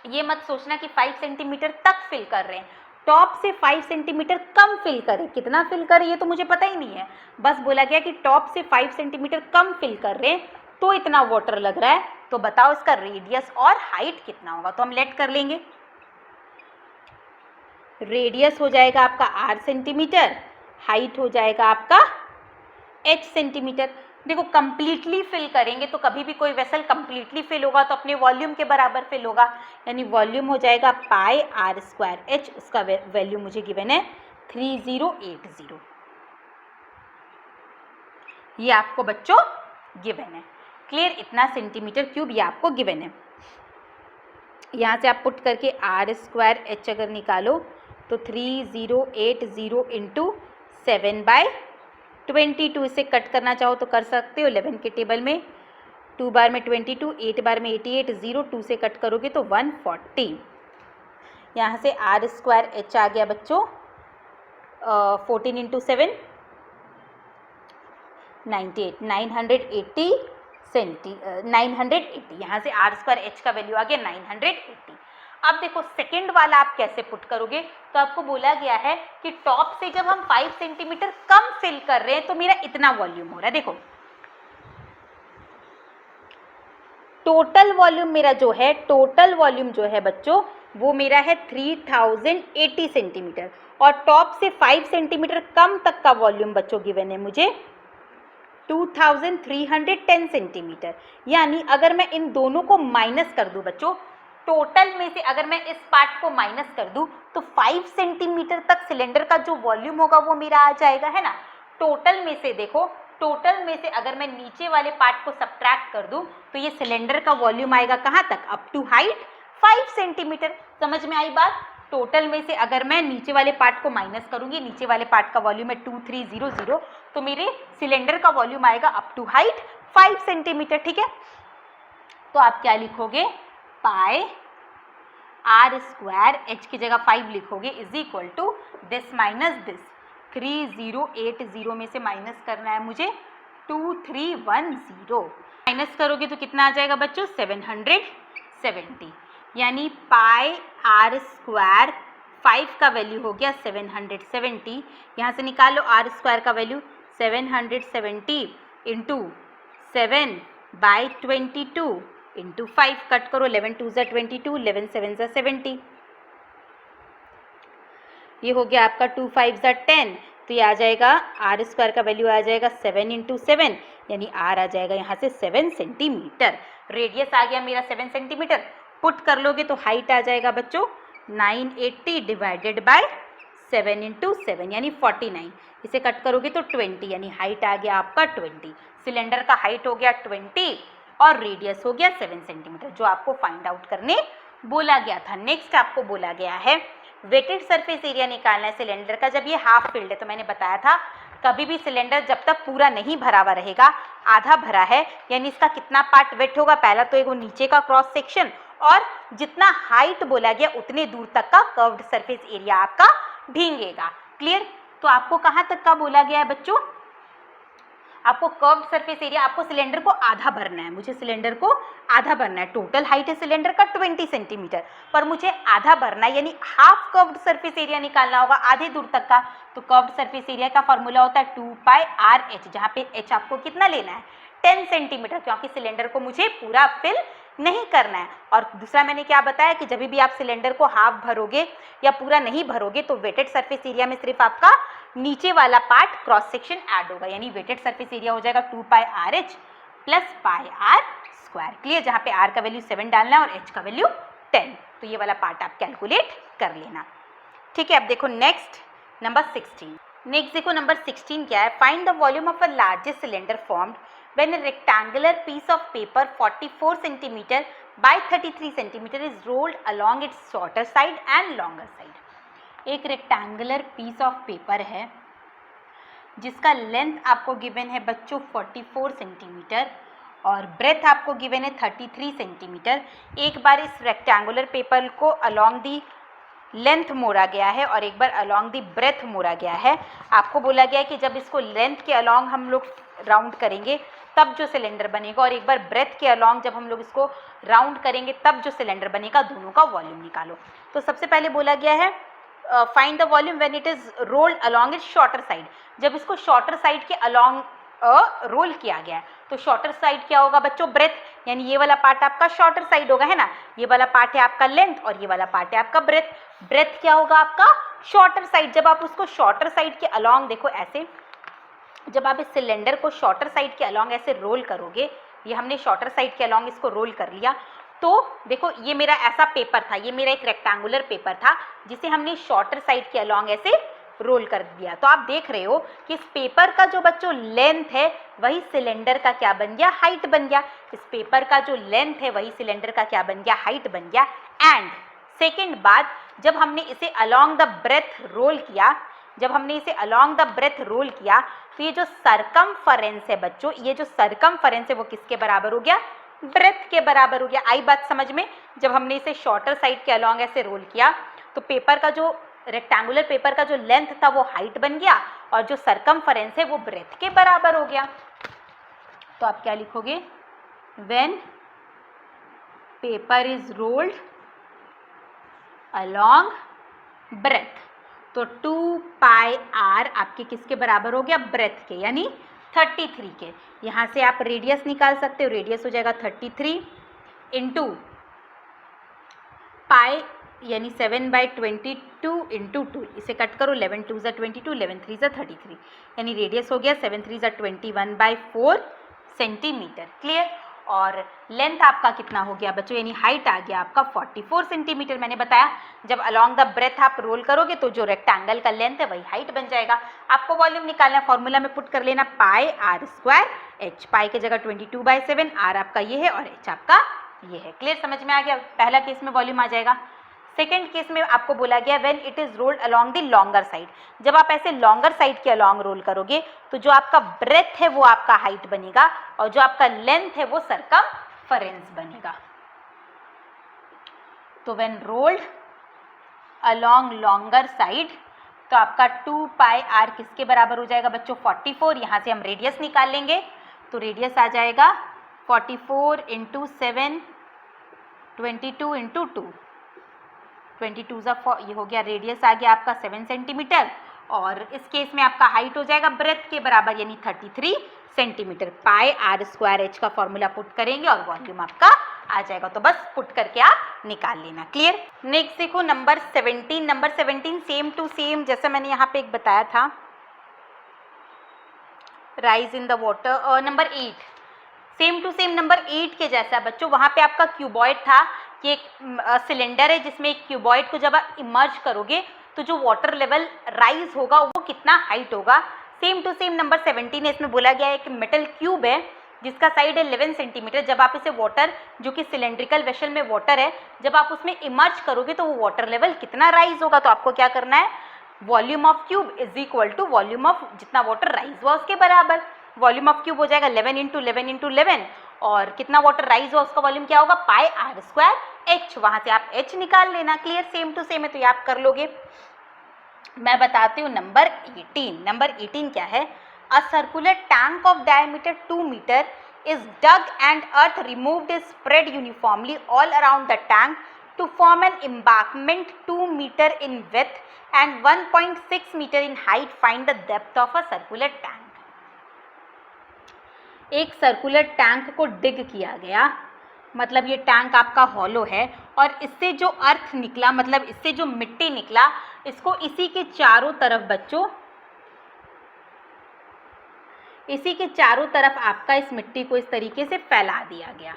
ये मत सोचना कि 5 सेंटीमीटर तक फिल कर रहे हैं, टॉप से 5 सेंटीमीटर कम फिल करें। कितना फिल करें ये तो मुझे पता ही नहीं है, बस बोला गया कि टॉप से 5 सेंटीमीटर कम फिल कर रहे हैं तो इतना वाटर लग रहा है। तो बताओ इसका रेडियस और हाइट कितना होगा? तो हम लेट कर लेंगे। रेडियस हो जाएगा आपका r सेंटीमीटर, हाइट हो जाएगा आपका h सेंटीमीटर। देखो कंप्लीटली फिल करेंगे तो कभी भी कोई वेसल कंप्लीटली फिल होगा तो अपने वॉल्यूम के बराबर फिल होगा, यानी वॉल्यूम हो जाएगा पाई r स्क्वायर h। उसका वैल्यू मुझे गिवन है 3080। ये आपको बच्चों गिवन है। क्लियर? इतना सेंटीमीटर क्यूब ये आपको गिवन है। यहाँ से आप पुट करके r स्क्वायर h अगर निकालो तो 3080 इंटू 7/22। इसे कट करना चाहो तो कर सकते हो 11 के टेबल में, 2 बार में 22, 8 बार में 88, 0 2 से कट करोगे तो 140। यहाँ से r स्क्वायर h आ गया बच्चों 14 इंटू 7 98, 980 980। यहाँ से r स्क्वायर h का वैल्यू आ गया 980। अब देखो सेकंड वाला आप कैसे पुट करोगे? तो आपको बोला गया है कि टॉप से जब हम 5 सेंटीमीटर कम फिल कर रहे हैं तो मेरा इतना वॉल्यूम हो रहा है। देखो टोटल वॉल्यूम मेरा जो है, टोटल वॉल्यूम जो है बच्चों वो मेरा है 3080 सेंटीमीटर, और टॉप से 5 सेंटीमीटर कम तक का वॉल्यूम बच्चों गिवन है मुझे 2310 सेंटीमीटर। यानी अगर मैं इन दोनों को माइनस कर दूं बच्चों, टोटल में से अगर मैं इस पार्ट को माइनस कर दूं तो 5 सेंटीमीटर तक सिलेंडर का जो वॉल्यूम होगा वो मेरा आ जाएगा, है ना। टोटल में से देखो, टोटल में से अगर मैं नीचे वाले पार्ट को सब्ट्रैक्ट कर दूं तो ये सिलेंडर का वॉल्यूम आएगा कहाँ तक? Up to height 5 centimetre. समझ में आई बात? टोटल में से अगर मैं नीचे वाले पार्ट को माइनस करूंगी, नीचे वाले पार्ट का वॉल्यूम है 2300, तो मेरे सिलेंडर का वॉल्यूम आएगा अप टू हाइट 5 सेंटीमीटर। ठीक है, तो आप क्या लिखोगे, पाई आर स्क्वायर, एच की जगह 5 लिखोगे, is equal to this minus this, 3080 में से माइनस करना है मुझे 2310, माइनस करोगे तो कितना आ जाएगा बच्चों, 770, यानी पाई आर स्क्वायर 5 का वैल्यू हो गया 770, यहाँ से निकालो आर स्क्वायर का वैल्यू 770 इंटू 7/22 इंटू 5, कट करो, 11 2 ज़ा 22, 11 7 ज़ा 70, ये हो गया आपका 2 5 ज़ा 10, तो ये आ जाएगा आर स्क्वायर का वैल्यू आ जाएगा 7 इंटू 7, यानी आर आ जाएगा यहाँ से 7 सेंटीमीटर। रेडियस आ गया मेरा 7 सेंटीमीटर, पुट कर लोगे तो हाइट आ जाएगा बच्चों 980 डिवाइडेड बाय 7 इंटू 7 यानी 49, इसे कट करोगे तो 20, यानी हाइट आ गया आपका 20, सिलेंडर का हाइट हो गया 20 और रेडियस हो गया 7 सेंटीमीटर, जो आपको फाइंड आउट करने बोला गया था। नेक्स्ट आपको बोला गया है वेटेड सरफेस एरिया निकालना है सिलेंडर का। जब ये हाफ फिल्ड है तो मैंने बताया था कभी भी सिलेंडर जब तक पूरा नहीं भरा हुआ रहेगा, आधा भरा है, यानी इसका कितना पार्ट वेट होगा, पहला तो एक वो नीचे का क्रॉस सेक्शन और जितना हाइट बोला गया उतने दूर तक का कर्व्ड सरफेस एरिया आपका भींगेगा। क्लियर, तो आपको कहाँ तक का बोला गया है बच्चों, आपको कर्व्ड सरफेस एरिया, आपको सिलेंडर को आधा भरना है, मुझे सिलेंडर को आधा भरना है, टोटल हाइट है सिलेंडर का 20 सेंटीमीटर, पर मुझे आधा भरना है, यानी हाफ कर्व्ड सरफेस एरिया निकालना होगा आधे दूर तक का। तो कर्व्ड सरफेस एरिया का फॉर्मूला होता है 2πr/h, जहाँ पे h आपको कितना लेना है 10 सेंटीमीटर, क्योंकि सिलेंडर को मुझे पूरा फिल नहीं करना है। और दूसरा मैंने क्या बताया कि जब भी आप सिलेंडर को हाफ भरोगे या पूरा नहीं भरोगे तो वेटेड सरफेस एरिया में सिर्फ आपका नीचे वाला पार्ट क्रॉस सेक्शन ऐड होगा, यानी वेटेड सरफेस एरिया हो जाएगा 2πr/h प्लस πr²। क्लियर, जहाँ पे r का वैल्यू 7 डालना है और h का वैल्यू 10, तो ये वाला पार्ट आप कैलकुलेट कर लेना। ठीक है, अब देखो नेक्स्ट नंबर 16। नेक्स्ट देखो नंबर 16 क्या है, find the volume of a largest cylinder formed when a rectangular piece of paper 44 cm by 33 cm is rolled along its shorter side and longer side। एक रेक्टेंगुलर पीस ऑफ पेपर है जिसका लेंथ आपको गिवन है बच्चों 44 सेंटीमीटर और ब्रेथ आपको गिवन है 33 सेंटीमीटर। एक बार इस रेक्टेंगुलर पेपर को अलोंग दी लेंथ मोड़ा गया है और एक बार अलोंग दी ब्रेथ मोड़ा गया है। आपको बोला गया है कि जब इसको लेंथ के अलोंग हम लोग राउंड करेंगे तब जो सिलेंडर बनेगा, और एक बार ब्रेथ के अलोंग जब हम लोग इसको राउंड करेंगे तब जो सिलेंडर बनेगा, दोनों का वॉल्यूम निकालो। तो सबसे पहले बोला गया है find the volume when it is rolled along it's shorter side. जब इसको शॉर्टर साइड के अलोंग रोल किया गया है तो शॉर्टर साइड क्या होगा बच्चों, ब्रेथ, यानी ये वाला पार्ट आपका शॉर्टर साइड होगा, है ना, ये वाला पार्ट है आपका लेंथ और ये वाला पार्ट है आपका ब्रेथ। ब्रेथ क्या होगा आपका शॉर्टर साइड। जब आप उसको शॉर्टर साइड के अलोंग, देखो ऐसे, जब आप इस सिलेंडर को शॉर्टर साइड के अलोंग ऐसे रोल करोगे, ये हमने शॉर्टर साइड के अलोंग इसको रोल कर लिया, तो देखो ये मेरा ऐसा पेपर था, ये मेरा एक रेक्टेंगुलर पेपर था जिसे हमने शॉर्टर साइड के अलोंग ऐसे रोल कर दिया। तो आप देख रहे हो कि इस पेपर का जो बच्चों लेंथ है वही सिलेंडर का क्या बन गया, हाइट बन गया। इस पेपर का जो लेंथ है वही सिलेंडर का क्या बन गया, हाइट बन गया। एंड सेकेंड बात, जब हमने इसे अलोंग द ब्रेथ रोल किया, जब हमने इसे अलोंग द ब्रेथ रोल किया तो ये जो सरकमफरेंस है बच्चों, ये जो सरकमफरेंस है वो किसके बराबर हो गया, ब्रेथ के बराबर हो गया। आई बात समझ में। जब हमने इसे शॉर्टर साइड के अलोंग ऐसे रोल किया तो पेपर का जो रेक्टेंगुलर पेपर का जो लेंथ था वो हाइट बन गया और जो सरकमफरेंस है वो ब्रेथ के बराबर हो गया। तो आप क्या लिखोगे, when paper is rolled along breadth, तो 2πr आपके किसके बराबर हो गया, ब्रेथ के, यानी 33 के। यहाँ से आप रेडियस निकाल सकते हो, रेडियस हो जाएगा 33 इंटू पाई यानी 7/22 इंटू 2, इसे कट करो, 11 2 ज़ा 22, 11 3 ज़ा 33, यानी रेडियस हो गया 7 3 ज़ा 21/4 सेंटीमीटर। क्लियर। और लेंथ आपका कितना हो गया बच्चों, यानी हाइट आ गया आपका 44 सेंटीमीटर। मैंने बताया जब अलोंग द ब्रेथ आप रोल करोगे तो जो रेक्टेंगल का लेंथ है वही हाइट बन जाएगा। आपको वॉल्यूम निकालना है, फॉर्मूला में पुट कर लेना πr²h, पाई की जगह 22/7, r आपका ये है और h आपका ये है। क्लियर, समझ में आ गया। पहला केस में वॉल्यूम आ जाएगा सेकेंड केस में आपको बोला गया when it is rolled along the longer side, जब आप ऐसे लॉन्गर साइड के अलोंग रोल करोगे तो जो आपका ब्रेथ है वो आपका हाइट बनेगा और जो आपका लेंथ है वो सरकमफेरेंस बनेगा। तो when rolled along longer side तो आपका 2 पाई आर किसके बराबर हो जाएगा बच्चों 44। यहाँ से हम रेडियस निकाल लेंगे तो रेडियस आ जाएगा 44 इंटू 7 22 इंटू 2 22 ये हो गया, रेडियस आ गया आपका 7 सेंटीमीटर और इस केस में आपका हाइट हो जाएगा ब्रेथ के बराबर यानी 33 centimetre. Pi are square H का फॉर्मूला पुट करेंगे और वॉल्यूम आपका आ जाएगा, तो बस पुट करके आप निकाल लेना। क्लियर। नेक्स्ट देखो number 17। Number 17 same to same जैसा मैंने यहाँ पे एक बताया था, rise in the water. Number 8 same to same number 8 के जैसा बच्चों, वहाँ पे आपका क्यूबॉइड था कि एक सिलेंडर है जिसमें एक क्यूबॉइड को जब आप इमर्ज करोगे तो जो वाटर लेवल राइज होगा वो कितना हाइट होगा। सेम टू सेम नंबर 17 है, इसमें बोला गया है कि मेटल क्यूब है जिसका साइड है 11 सेंटीमीटर, जब आप इसे वाटर जो कि सिलेंड्रिकल वेसल में वाटर है जब आप उसमें इमर्ज करोगे तो वो वाटर लेवल कितना राइज होगा। तो आपको क्या करना है, volume of cube is equal to volume of जितना वाटर राइज हुआ उसके बराबर। वॉल्यूम ऑफ क्यूब हो जाएगा 11 इंटू 11 इंटू 11 और कितना वाटर राइज हुआ उसका वॉल्यूम क्या होगा पाई आर स्क्वायर एच। वहाँ से आप एच निकाल लेना। क्लियर। सेम टू सेम है तो ये आप कर लोगे। मैं बताती हूँ नंबर 18। नंबर 18 क्या है, a circular tank of diameter 2 metre is dug and earth removed is spread uniformly all around the tank to form an embankment 2 meter in width and 1.6 meter in height. Find the depth of a circular tank. एक सर्कुलर टैंक को डिग किया गया, मतलब ये टैंक आपका हॉलो है और इससे जो अर्थ निकला मतलब इससे जो मिट्टी निकला इसको इसी के चारों तरफ बच्चों, इसी के चारों तरफ आपका इस मिट्टी को इस तरीके से फैला दिया गया।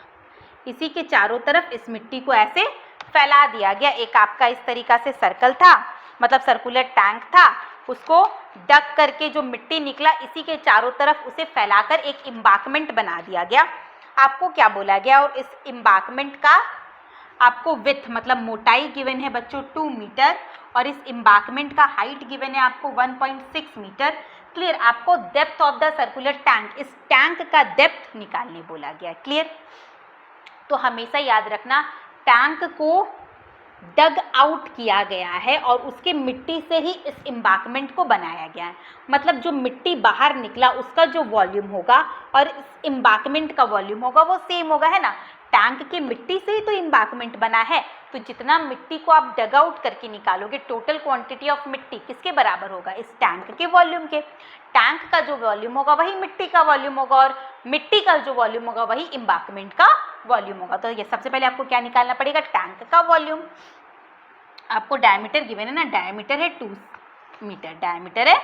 इसी के चारों तरफ इस मिट्टी को ऐसे फैला दिया गया। एक आपका इस तरीका से सर्कल था मतलब सर्कुलर टैंक था, उसको डग करके जो मिट्टी निकला इसी के चारों तरफ उसे फैलाकर एक एम्बांकमेंट बना दिया गया। आपको क्या बोला गया और इस एम्बांकमेंट का आपको विड्थ मतलब मोटाई गिवन है बच्चों 2 मीटर और इस एम्बांकमेंट का हाइट गिवन है आपको 1.6 मीटर। क्लियर। आपको depth of the circular tank, इस टैंक का डेप्थ निकालने बोला गया। क्लियर। तो हमेशा याद रखना टैंक को डग आउट किया गया है और उसके मिट्टी से ही इस एम्बांकमेंट को बनाया गया है, मतलब जो मिट्टी बाहर निकला उसका जो वॉल्यूम होगा और इस एम्बांकमेंट का वॉल्यूम होगा वो सेम होगा, है ना। टैंक की मिट्टी से ही तो एम्बांकमेंट बना है, तो जितना मिट्टी को आप डग आउट करके निकालोगे टोटल क्वांटिटी ऑफ मिट्टी किसके बराबर होगा, इस टैंक के वॉल्यूम के। टैंक का जो वॉल्यूम होगा वही मिट्टी का वॉल्यूम होगा और मिट्टी का जो वॉल्यूम होगा वही एम्बांकमेंट का वॉल्यूम होगा। तो ये सबसे पहले आपको क्या निकालना पड़ेगा, टैंक का वॉल्यूम। आपको डायमीटर गिवन है ना, डायमीटर है 2 मीटर, डायमीटर है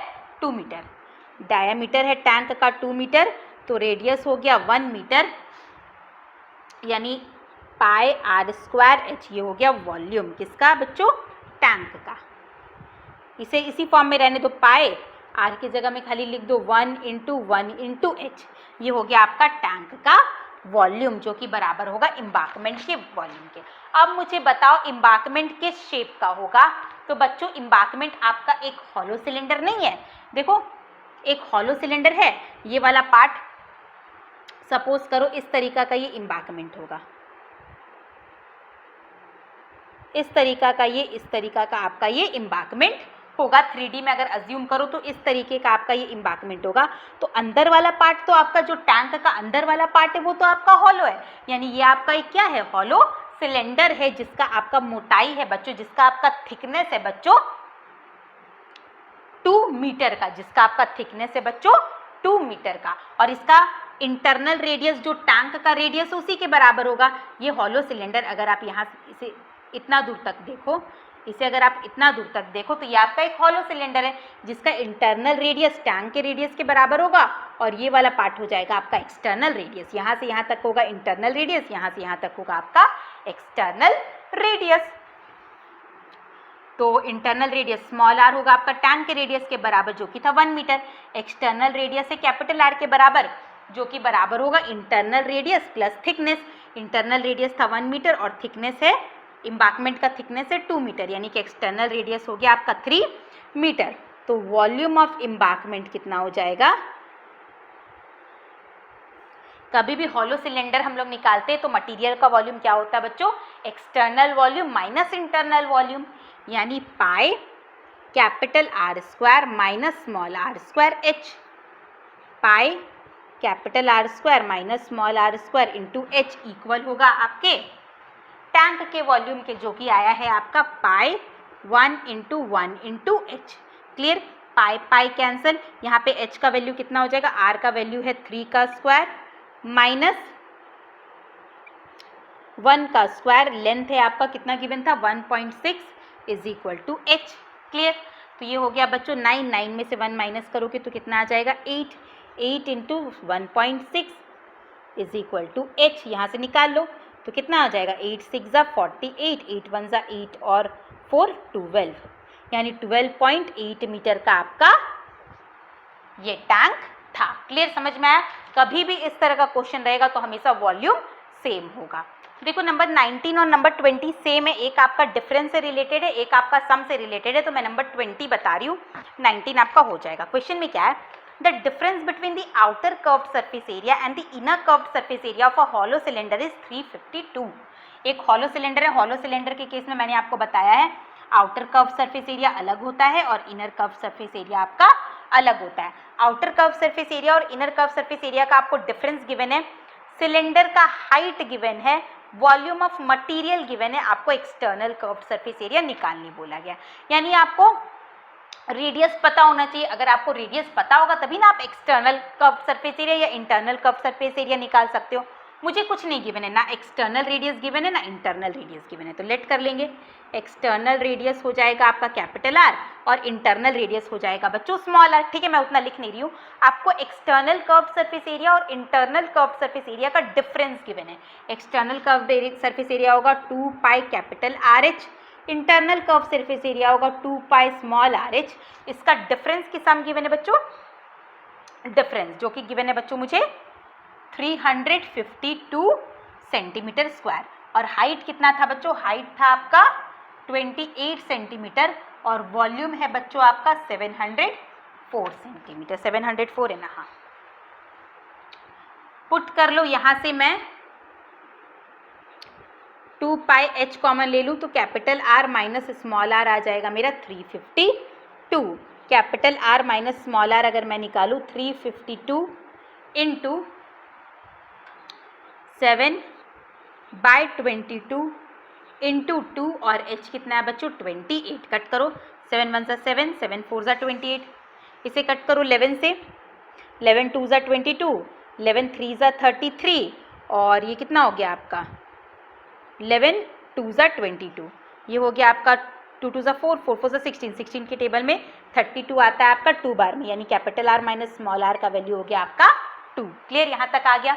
2 मीटर, डायमीटर है टैंक का 2 मीटर, तो रेडियस हो गया 1 मीटर यानी पाई आर स्क्वायर एच। ये हो गया वॉल्यूम किसका बच्चों, टैंक का। इसे इसी फॉर्म में रहने दो, पाई आर की जगह में खाली लिख दो 1 इंटू 1 इंटू एच। ये हो गया आपका टैंक का वॉल्यूम जो कि बराबर होगा एम्बांकमेंट के वॉल्यूम के। अब मुझे बताओ एम्बांकमेंट किस शेप का होगा। तो बच्चों एम्बांकमेंट आपका एक हॉलो सिलेंडर नहीं है, देखो एक हॉलो सिलेंडर है, ये वाला पार्ट सपोज करो इस तरीका का ये एम्बांकमेंट होगा, इस तरीका का ये, इस तरीका का आपका ये एम्बांकमेंट होगा। 3D में अगर अज्यूम करो तो इस तरीके का आपका ये एम्बांकमेंट होगा। तो अंदर वाला पार्ट तो आपका जो टैंक का अंदर वाला पार्ट है वो तो आपका हॉलो है, यानी ये आपका एक क्या है, हॉलो सिलेंडर है जिसका आपका मोटाई है बच्चों, जिसका आपका थिकनेस है बच्चों 2 मीटर का, जिसका आपका थिकनेस है बच्चों 2 मीटर का और इसका इंटरनल रेडियस जो टैंक का रेडियस उसी के बराबर होगा। ये हॉलो सिलेंडर अगर आप यहाँ इसे इतना दूर तक देखो, इसे अगर आप इतना दूर तक देखो तो ये आपका एक हॉलो सिलेंडर है जिसका इंटरनल रेडियस टैंक के रेडियस के बराबर होगा और ये वाला पार्ट हो जाएगा आपका एक्सटर्नल रेडियस। यहाँ से यहाँ तक होगा इंटरनल रेडियस, यहाँ से यहाँ तक होगा आपका एक्सटर्नल रेडियस। तो इंटरनल रेडियस स्मॉल आर होगा आपका टैंक के रेडियस के बराबर जो कि था 1 मीटर, एक्सटर्नल रेडियस है कैपिटल आर के बराबर जो कि बराबर होगा internal radius plus thickness. Internal radius था 1 मीटर और थिकनेस है एम्बार्कमेंट का थिकनेस है 2 मीटर, यानी कि एक्सटर्नल रेडियस हो गया आपका 3 मीटर। तो वॉल्यूम ऑफ एम्बार्कमेंट कितना हो जाएगा? कभी भी हॉलो सिलेंडर हम लोग निकालते हैं तो मटेरियल का वॉल्यूम क्या होता है बच्चों? External volume minus internal volume, यानी pi capital are square minus small are square h, pi capital are square minus small are square into h equal होगा आपके टैंक के वॉल्यूम के, जो कि आया है आपका पाई 1 इंटू 1 इंटू एच। क्लियर? पाई पाई कैंसिल, यहाँ पे एच का वैल्यू कितना हो जाएगा? आर का वैल्यू है 3 का स्क्वायर माइनस 1 का स्क्वायर, लेंथ है आपका कितना गिवन था? 1.6 is equal to H. Clear? तो ये हो गया बच्चों 9, 9 में से 1 माइनस करोगे तो कितना आ जाएगा? 8, 8 into 1.6 is equal to H. यहाँ से निकाल लो तो कितना आ जाएगा? 8 6 ज़ा 48, 8 1 ज़ा 8 और 4 12, यानी 12.8 मीटर का आपका ये टैंक था। क्लियर? समझ में आया? कभी भी इस तरह का क्वेश्चन रहेगा तो हमेशा वॉल्यूम सेम होगा। देखो नंबर 19 और नंबर 20 सेम है, एक आपका डिफरेंस से रिलेटेड है, एक आपका सम से रिलेटेड है, तो मैं नंबर 20 बता रही हूँ, 19 आपका हो जाएगा। क्वेश्चन में क्या है? The difference between the outer curved surface area and the inner curved surface area of a hollow cylinder is 352। एक हॉलो सिलेंडर है, हॉलो सिलेंडर के केस में मैंने आपको बताया है आउटर कर्व सरफेस एरिया अलग होता है और इनर कर्व सरफेस एरिया आपका अलग होता है। आउटर कर्व सरफेस एरिया और इनर कर्व सरफेस एरिया का आपको डिफरेंस गिवन है, सिलेंडर का हाइट गिवन है, वॉल्यूम ऑफ मटेरियल गिवन है, आपको एक्सटर्नल कर्व्ड सरफेस एरिया निकालने बोला गया। यानी आपको रेडियस पता होना चाहिए, अगर आपको रेडियस पता होगा तभी ना आप एक्सटर्नल कर्व्ड सरफेस एरिया या इंटरनल कर्व्ड सरफेस एरिया निकाल सकते हो। मुझे कुछ नहीं गिवन है, ना एक्सटर्नल रेडियस गिवन है ना इंटरनल रेडियस गिवन है, तो लेट कर लेंगे। एक्सटर्नल रेडियस हो जाएगा आपका कैपिटल आर और इंटरनल रेडियस हो जाएगा बच्चों स्मॉल आर। ठीक है, मैं उतना लिख नहीं रही हूँ, आपको एक्सटर्नल कर्व्ड सरफेस एरिया और इंटरनल कर्व्ड सरफेस एरिया का डिफरेंस गिवन है। एक्सटर्नल कर्व्ड सरफेस एरिया होगा 2 pi capital R H, internal curve surface area होगा 2 पाई स्मॉल आर एच। इसका डिफरेंस की सम गिवन है बच्चों, डिफरेंस जो कि गिवन है बच्चों मुझे 352 सेंटीमीटर स्क्वायर, और हाइट कितना था बच्चों? हाइट था आपका 28 सेंटीमीटर और वॉल्यूम है बच्चों आपका 704 सेंटीमीटर, 704 है ना? हाँ, पुट कर लो, यहाँ से मैं 2 पाई एच कॉमन ले लूँ तो capital are minus small r आ जाएगा मेरा 352। Capital are minus small r अगर मैं निकालूँ 352 इंटू 7/22 इंटू 2 और एच कितना है बच्चों? 28। कट करो, 7 1 ज़ा 7, 7 4 ज़ा 28, इसे कट करो 11 से, 11 2 ज़ा 22, 11 3 ज़ा 33 और ये कितना हो गया आपका 11 2 ज़ा 22, ये हो गया आपका 2 2 ज़ा 4, 4 4 ज़ा 16, 16 के टेबल में 32 आता है आपका 2 बार में, यानी capital are minus small R का वैल्यू हो गया आपका 2। क्लियर? यहाँ तक आ गया।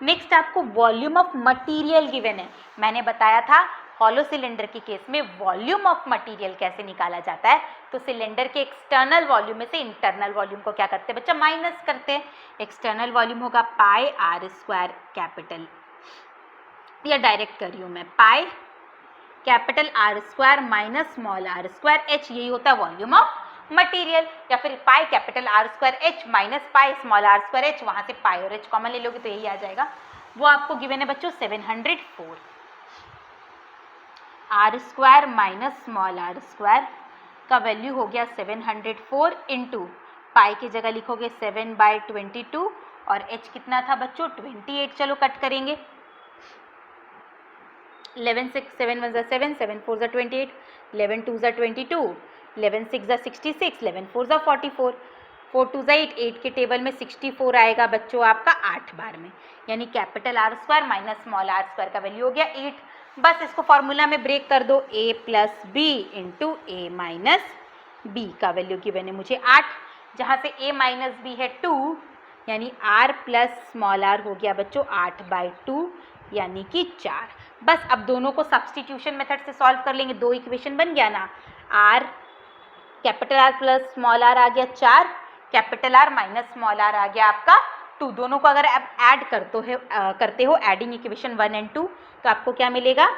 नेक्स्ट आपको वॉल्यूम ऑफ मटेरियल गिवन है। मैंने बताया था हॉलो सिलेंडर के केस में वॉल्यूम ऑफ मटेरियल कैसे निकाला जाता है, तो सिलेंडर के एक्सटर्नल वॉल्यूम में से इंटरनल वॉल्यूम को क्या करते हैं बच्चा? माइनस करते हैं। एक्सटर्नल वॉल्यूम होगा पाई आर स्क्वायर कैपिटल, या डायरेक्ट कर रही हूँ मैं, pi capital are square minus small are square H, यही होता है वॉल्यूम ऑफ मटेरियल, या फिर pi capital are square H minus pi small are square H, वहाँ से पाई और एच कॉमन ले लोगे तो यही आ जाएगा। वो आपको गिवन है बच्चों 704। R square minus small are square का वैल्यू हो गया 704 इंटू पाई की जगह लिखोगे 7/22 और एच कितना था बच्चों? 28। चलो कट करेंगे, 11 6 7 1 ज़ा 7, 7 4 ज़ा 28, 11 2 ज़ा 22, 11 6 ज़ा 66, 11 4 ज़ा 44, 4 2 ज़ा 8, 8 के टेबल में 64 आएगा बच्चों आपका 8 बार में, यानी capital are square minus small are square का वैल्यू हो गया 8। बस इसको फॉर्मूला में ब्रेक कर दो, a plus B into A minus B का वैल्यू गिवन है मुझे 8, जहाँ से a माइनस बी है 2, यानी r प्लस स्मॉल r हो गया बच्चों 8/2 यानी कि 4। बस अब दोनों को सब्स्टिट्यूशन मेथड से सॉल्व कर लेंगे, दो इक्वेशन बन गया ना, r capital R plus small r आ गया 4, capital R minus small r आ गया आपका 2। दोनों को अगर आप ऐड करते हो एडिंग इक्वेशन 1 एंड 2 तो आपको क्या मिलेगा?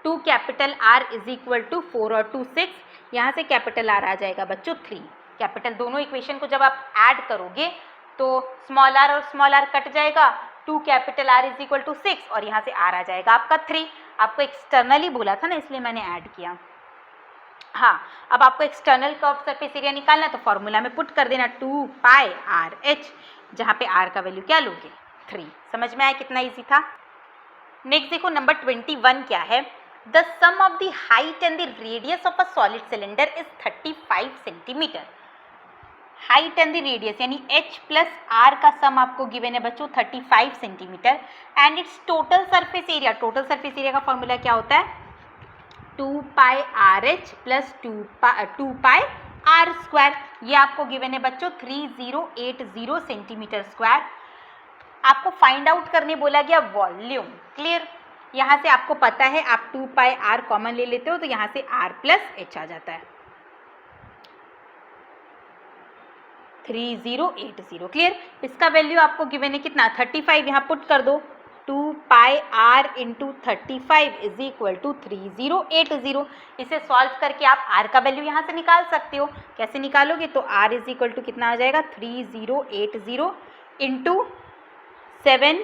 2 capital R is equal to 4 और 2 6, यहाँ से कैपिटल R आ जाएगा बच्चों 3। कैपिटल दोनों इक्वेशन को जब आप ऐड करोगे तो स्मॉल r और स्मॉल r कट जाएगा, 2 capital R is equal to 6 और यहाँ से R आ जाएगा आपका 3। आपको एक्सटर्नली बोला था ना, इसलिए मैंने ऐड किया। हाँ, अब आपको एक्सटर्नल कर्व सरफेस एरिया निकालना है तो फॉर्मूला में पुट कर देना 2 पाई RH, जहाँ पे R का वैल्यू क्या लोगे 3। समझ में आया कितना इजी था। नेक्स्ट देखो नंबर 21 क्या है, the sum of the height and the radius of a solid cylinder is 35 centimetre. Height and the radius यानी H प्लस R का सम आपको गिवन है बच्चों 35 centimetre and its total surface area. Total surface area का फॉर्मूला क्या होता है 2 pi RH plus 2 pi R square. ये आपको गिवन है बच्चों 3080 सेंटीमीटर स्क्वायर। आपको फाइंड आउट करने बोला गया वॉल्यूम। क्लियर, यहाँ से आपको पता है आप 2 पाई R कॉमन ले लेते हो तो यहाँ से R प्लस H आ जाता है 3080। क्लियर, इसका वैल्यू आपको गिवन है कितना 35, यहाँ पुट कर दो 2 pi R into 35 is equal to 3080। इसे सॉल्व करके आप R का वैल्यू यहाँ से निकाल सकते हो। कैसे निकालोगे तो R इज इक्वल टू कितना आ जाएगा 3080 इंटू 7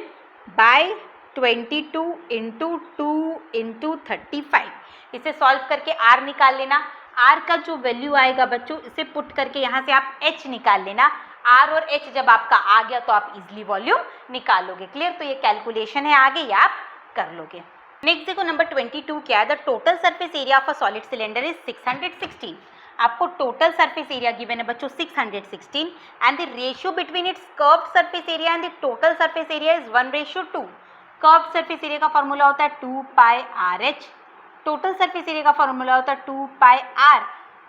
बाई 22 इंटू 2 इंटू 35। इसे सॉल्व करके R निकाल लेना। R का जो वैल्यू आएगा बच्चों इसे पुट करके यहाँ से आप H निकाल लेना। R और H जब आपका आ गया तो आप इजीली वॉल्यूम निकाल लोगे। क्लियर, तो ये कैलकुलेशन है, आगे ये आप कर लोगे। नेक्स्ट देखो नंबर 22 क्या है, the total surface area of a solid cylinder is 616। आपको टोटल सरफेस एरिया गिवन है बच्चों 616 and the ratio between its curved surface area and the total surface area is 1:2। Curved surface area का फॉर्मूला होता है 2 pi RH, total surface area का फॉर्मूला होता है 2 पाई R।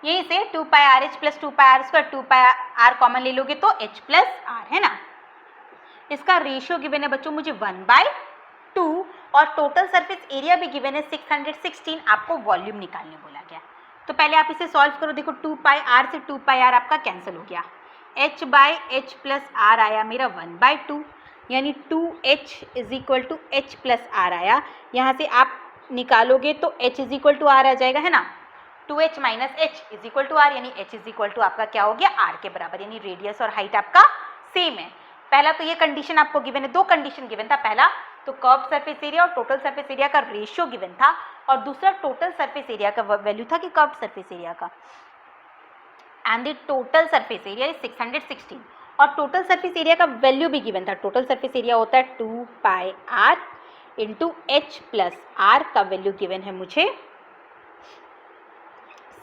यहीं से 2 pi RH plus 2 pi R square, 2 pi R common ले लोगे तो H प्लस R है ना। इसका रेशियो गिवन है बच्चों मुझे 1/2 और टोटल सरफेस एरिया भी गिवन है 616। आपको वॉल्यूम निकालने बोला गया। तो पहले आप इसे सॉल्व करो। देखो 2 पाई R से 2 पाई R आपका कैंसिल हो गया, H by H plus R आया मेरा 1/2 यानी 2H is equal to H plus R आया। यहाँ से आप निकालोगे तो H is equal to R आ जाएगा है ना। 2H minus H is equal to R यानी H इज इक्वल टू आपका क्या हो गया R के बराबर, यानी रेडियस और हाइट आपका सेम है। पहला तो ये कंडीशन आपको गिवन है, दो कंडीशन गिवन था। पहला तो कर्व सरफेस एरिया और टोटल सरफेस एरिया का रेशियो गिवन था और दूसरा टोटल सरफेस एरिया का वैल्यू था कि कर्व सरफेस एरिया का। And the total surface area is 616 और टोटल सरफेस एरिया का वैल्यू भी गिवन था। टोटल सरफेस एरिया होता है 2 pi R into H plus R का वैल्यू गिवन है मुझे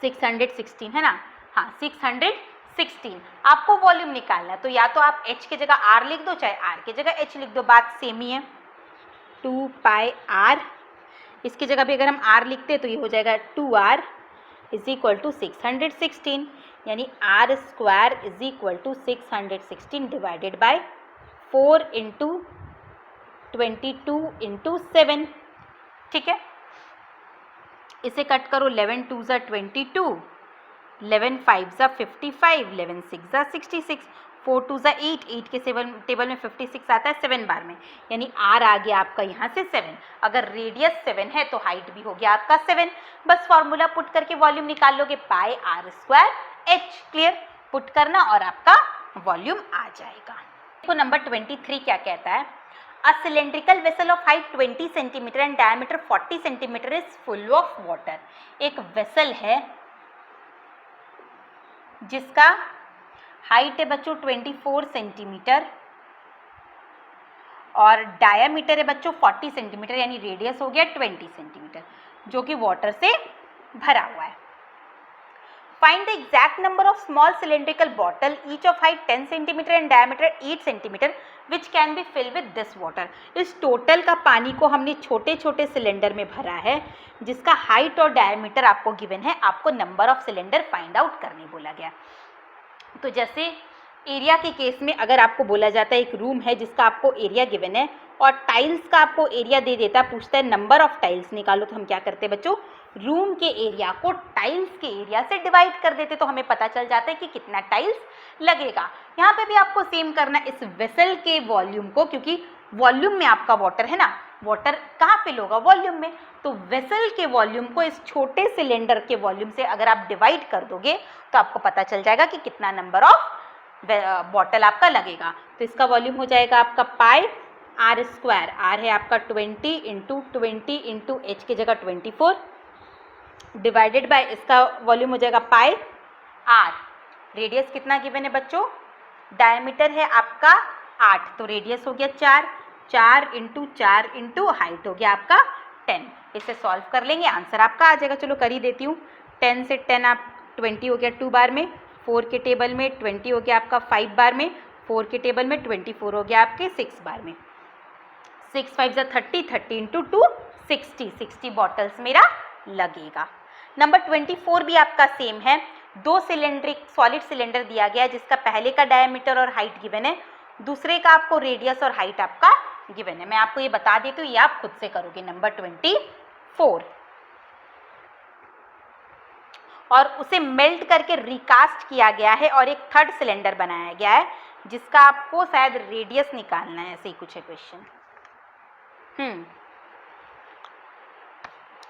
616 है ना। हाँ 616। आपको वॉल्यूम निकालना है तो या तो आप H की जगह R लिख दो चाहे R की जगह H लिख दो, बात सेम ही है। 2 पाई R, इसकी जगह भी अगर हम R लिखते तो ये हो जाएगा 2R इज इक्वल टू 616 यानी R square is equal to 616 divided by 4 into 22 into 7। ठीक है, इसे कट करो 11 2 ज़ा 22, 11 5 ज़ा 55, 11 6 ज़ा 66, 4 2 ज़ा 8, 8 के टेबल में 56 आता है 7 बार में, यानी R आ गया आपका यहाँ से 7। अगर रेडियस 7 है तो हाइट भी हो गया आपका 7। बस फॉर्मूला पुट करके वॉल्यूम निकाल लोगे पाई R square H। Clear, put करना और आपका वॉल्यूम आ जाएगा। देखो नंबर 23 क्या कहता है, A cylindrical vessel of height 20 cm and diameter 40 cm is full of water। एक वेसल है जिसका हाइट है बच्चों 24 सेंटीमीटर और डायामीटर है बच्चों 40 सेंटीमीटर यानी रेडियस हो गया 20 सेंटीमीटर, जो कि वाटर से भरा हुआ है। Find the exact number of small cylindrical bottle each of height 10 cm and diameter 8 cm which can be filled with this water। इस टोटल का पानी को हमने छोटे छोटे सिलेंडर में भरा है जिसका हाइट और डायमीटर आपको गिवन है। आपको number of cylinder find out करने बोला गया। तो जैसे एरिया के केस में अगर आपको बोला जाता है एक रूम है जिसका आपको एरिया गिवन है और टाइल्स का आपको एरिया दे देता है, पूछता है नंबर ऑफ टाइल्स निकालो, तो हम क्या करते हैं बच्चों, रूम के एरिया को टाइल्स के एरिया से डिवाइड कर देते, तो हमें पता चल जाता है कि कितना टाइल्स लगेगा। यहाँ पे भी आपको सेम करना इस वेसल के वॉल्यूम को, क्योंकि वॉल्यूम में आपका वाटर है ना, वाटर कहाँ फिल होगा? वॉल्यूम में। तो वेसल के वॉल्यूम को इस छोटे सिलेंडर के वॉल्यूम से अगर आप डिवाइड कर दोगे तो आपको पता चल जाएगा कि कितना नंबर ऑफ बॉटल आपका लगेगा। तो इसका वॉल्यूम हो जाएगा आपका पाई आर स्क्वायर, आर है आपका 20 इंटू एच की जगह 24 डिवाइडेड बाय इसका वॉल्यूम हो जाएगा पाई आर। रेडियस कितना गिवन है बच्चों? डायमीटर है आपका 8, तो रेडियस हो गया 4 इंटू हाइट हो गया आपका 10। इसे सॉल्व कर लेंगे, आंसर आपका आ जाएगा। चलो कर ही देती हूँ। 10 से 10 आप 20 हो गया 2 बार में, 4 के टेबल में 20 हो गया आपका 5 बार में, 4 के टेबल में 24 हो गया आपके 6 बार में। 6 5 जा 30, 30 इंटू 2 60 बॉटल्स मेरा लगेगा। नंबर 24 भी आपका सेम है। 2 सिलेंड्रिक सॉलिड सिलेंडर दिया गया है जिसका पहले का डायमीटर और हाइट गिवन है, दूसरे का आपको रेडियस और हाइट आपका गिवन है। मैं आपको ये बता देती हूँ, ये आप खुद से करोगे। नंबर 24 और उसे मेल्ट करके रिकास्ट किया गया है और एक थर्ड सिलेंडर बनाया गया है जिसका आपको शायद रेडियस निकालना है, ऐसे ही कुछ है क्वेश्चन।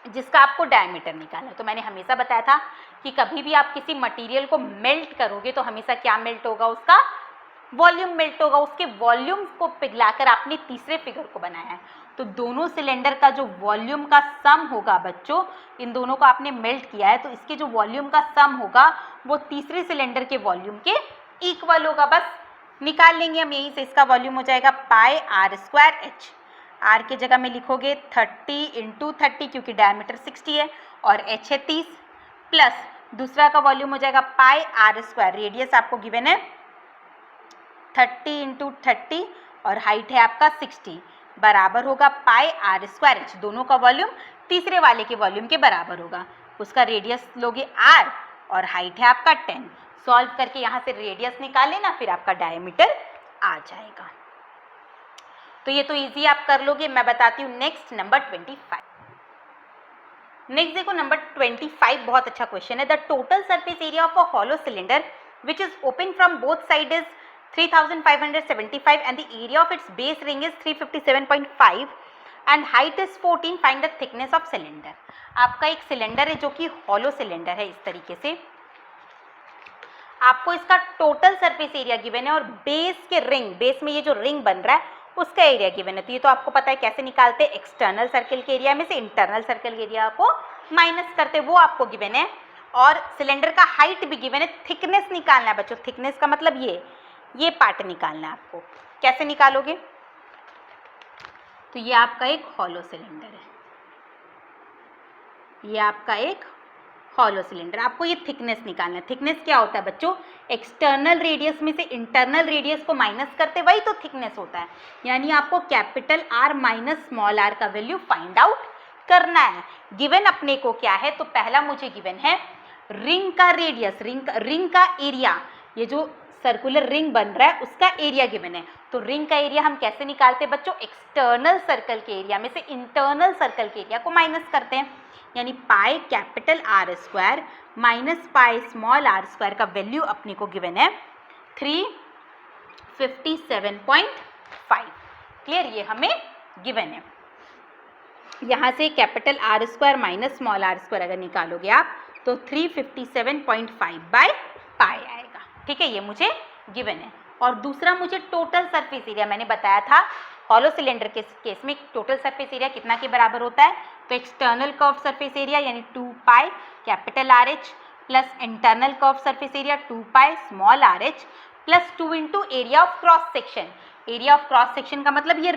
जिसका आपको डायमीटर निकालना है। तो मैंने हमेशा बताया था कि कभी भी आप किसी मटेरियल को मेल्ट करोगे तो हमेशा क्या मेल्ट होगा? उसका वॉल्यूम मेल्ट होगा। उसके वॉल्यूम को पिघलाकर आपने तीसरे फिगर को बनाया है। तो दोनों सिलेंडर का जो वॉल्यूम का सम होगा बच्चों, इन दोनों को आपने मेल्ट किया है तो इसके जो वॉल्यूम का सम होगा वो तीसरे सिलेंडर के वॉल्यूम के इक्वल होगा। बस निकाल लेंगे हम यहीं से। इसका वॉल्यूम हो जाएगा पाई आर स्क्वायर एच। आर की जगह में लिखोगे 30 इंटू 30 क्योंकि डायमीटर 60 है और एच है 30, प्लस दूसरा का वॉल्यूम हो जाएगा पाई आर स्क्वायर, रेडियस आपको गिवन है 30 इंटू 30 और हाइट है आपका 60, बराबर होगा पाई आर स्क्वायर एच। दोनों का वॉल्यूम तीसरे वाले के वॉल्यूम के बराबर होगा। उसका रेडियस लोगे आर और हाइट है आपका 10। सॉल्व करके यहाँ से रेडियस निकाल लेना, फिर आपका डायमीटर आ जाएगा। तो ये तो इजी आप कर लोगे। मैं बताती हूँ नेक्स्ट नंबर 25। नेक्स्ट देखो नंबर 25 बहुत अच्छा क्वेश्चन है। The total surface area of a hollow cylinder which is open from both side is 3575 and the area of its base ring is 357.5 and height is 14. Find the thickness of cylinder. आपका एक सिलेंडर है जो कि हॉलो सिलेंडर है। इस तरीके से आपको इसका टोटल सरफेस एरिया गिवन है और बेस के रिंग, बेस में ये जो रिंग बन रहा है उसका एरिया गिवन है। तो ये तो आपको पता है कैसे निकालते हैं, एक्सटर्नल सर्कल के एरिया में से इंटरनल सर्कल के एरिया को माइनस करते, वो आपको गिवन है। और सिलेंडर का हाइट भी गिवन है। थिकनेस निकालना है बच्चों। थिकनेस का मतलब ये पार्ट निकालना है आपको। कैसे निकालोगे? तो ये आपका एक हॉलो सिलेंडर है, ये आपका एक हॉलो सिलेंडर। आपको ये थिकनेस निकालना है। थिकनेस क्या होता है बच्चों? एक्सटर्नल रेडियस में से इंटरनल रेडियस को माइनस करते वही तो थिकनेस होता है। यानी आपको capital are minus small R का वैल्यू फाइंड आउट करना है। गिवन अपने को क्या है? तो पहला मुझे गिवन है रिंग का रेडियस, रिंग का एरिया। ये जो सर्कुलर रिंग बन रहा है उसका एरिया गिवन है। तो रिंग का एरिया हम कैसे निकालते हैं बच्चों? एक्सटर्नल सर्कल के एरिया में से इंटरनल सर्कल के एरिया को माइनस करते हैं। यानी pi capital are square minus pi small are square का वैल्यू अपने को गिवन है 357.5। क्लियर? ये हमें गिवन है। यहाँ से capital are square minus small are square अगर निकालोगे आप तो 357.5 बाय पाई आएगा। ठीक है, ये मुझे गिवन है। और दूसरा मुझे टोटल सरफेस एरिया, मैंने बताया था हॉलो सिलेंडर के केस में टोटल सरफेस एरिया कितना के बराबर होता है? तो एक्सटर्नल कर्व सरफेस एरिया यानी 2 pi capital R H plus internal curve surface area 2 pi small R H plus 2 into area of cross section. Area of cross section का मतलब ये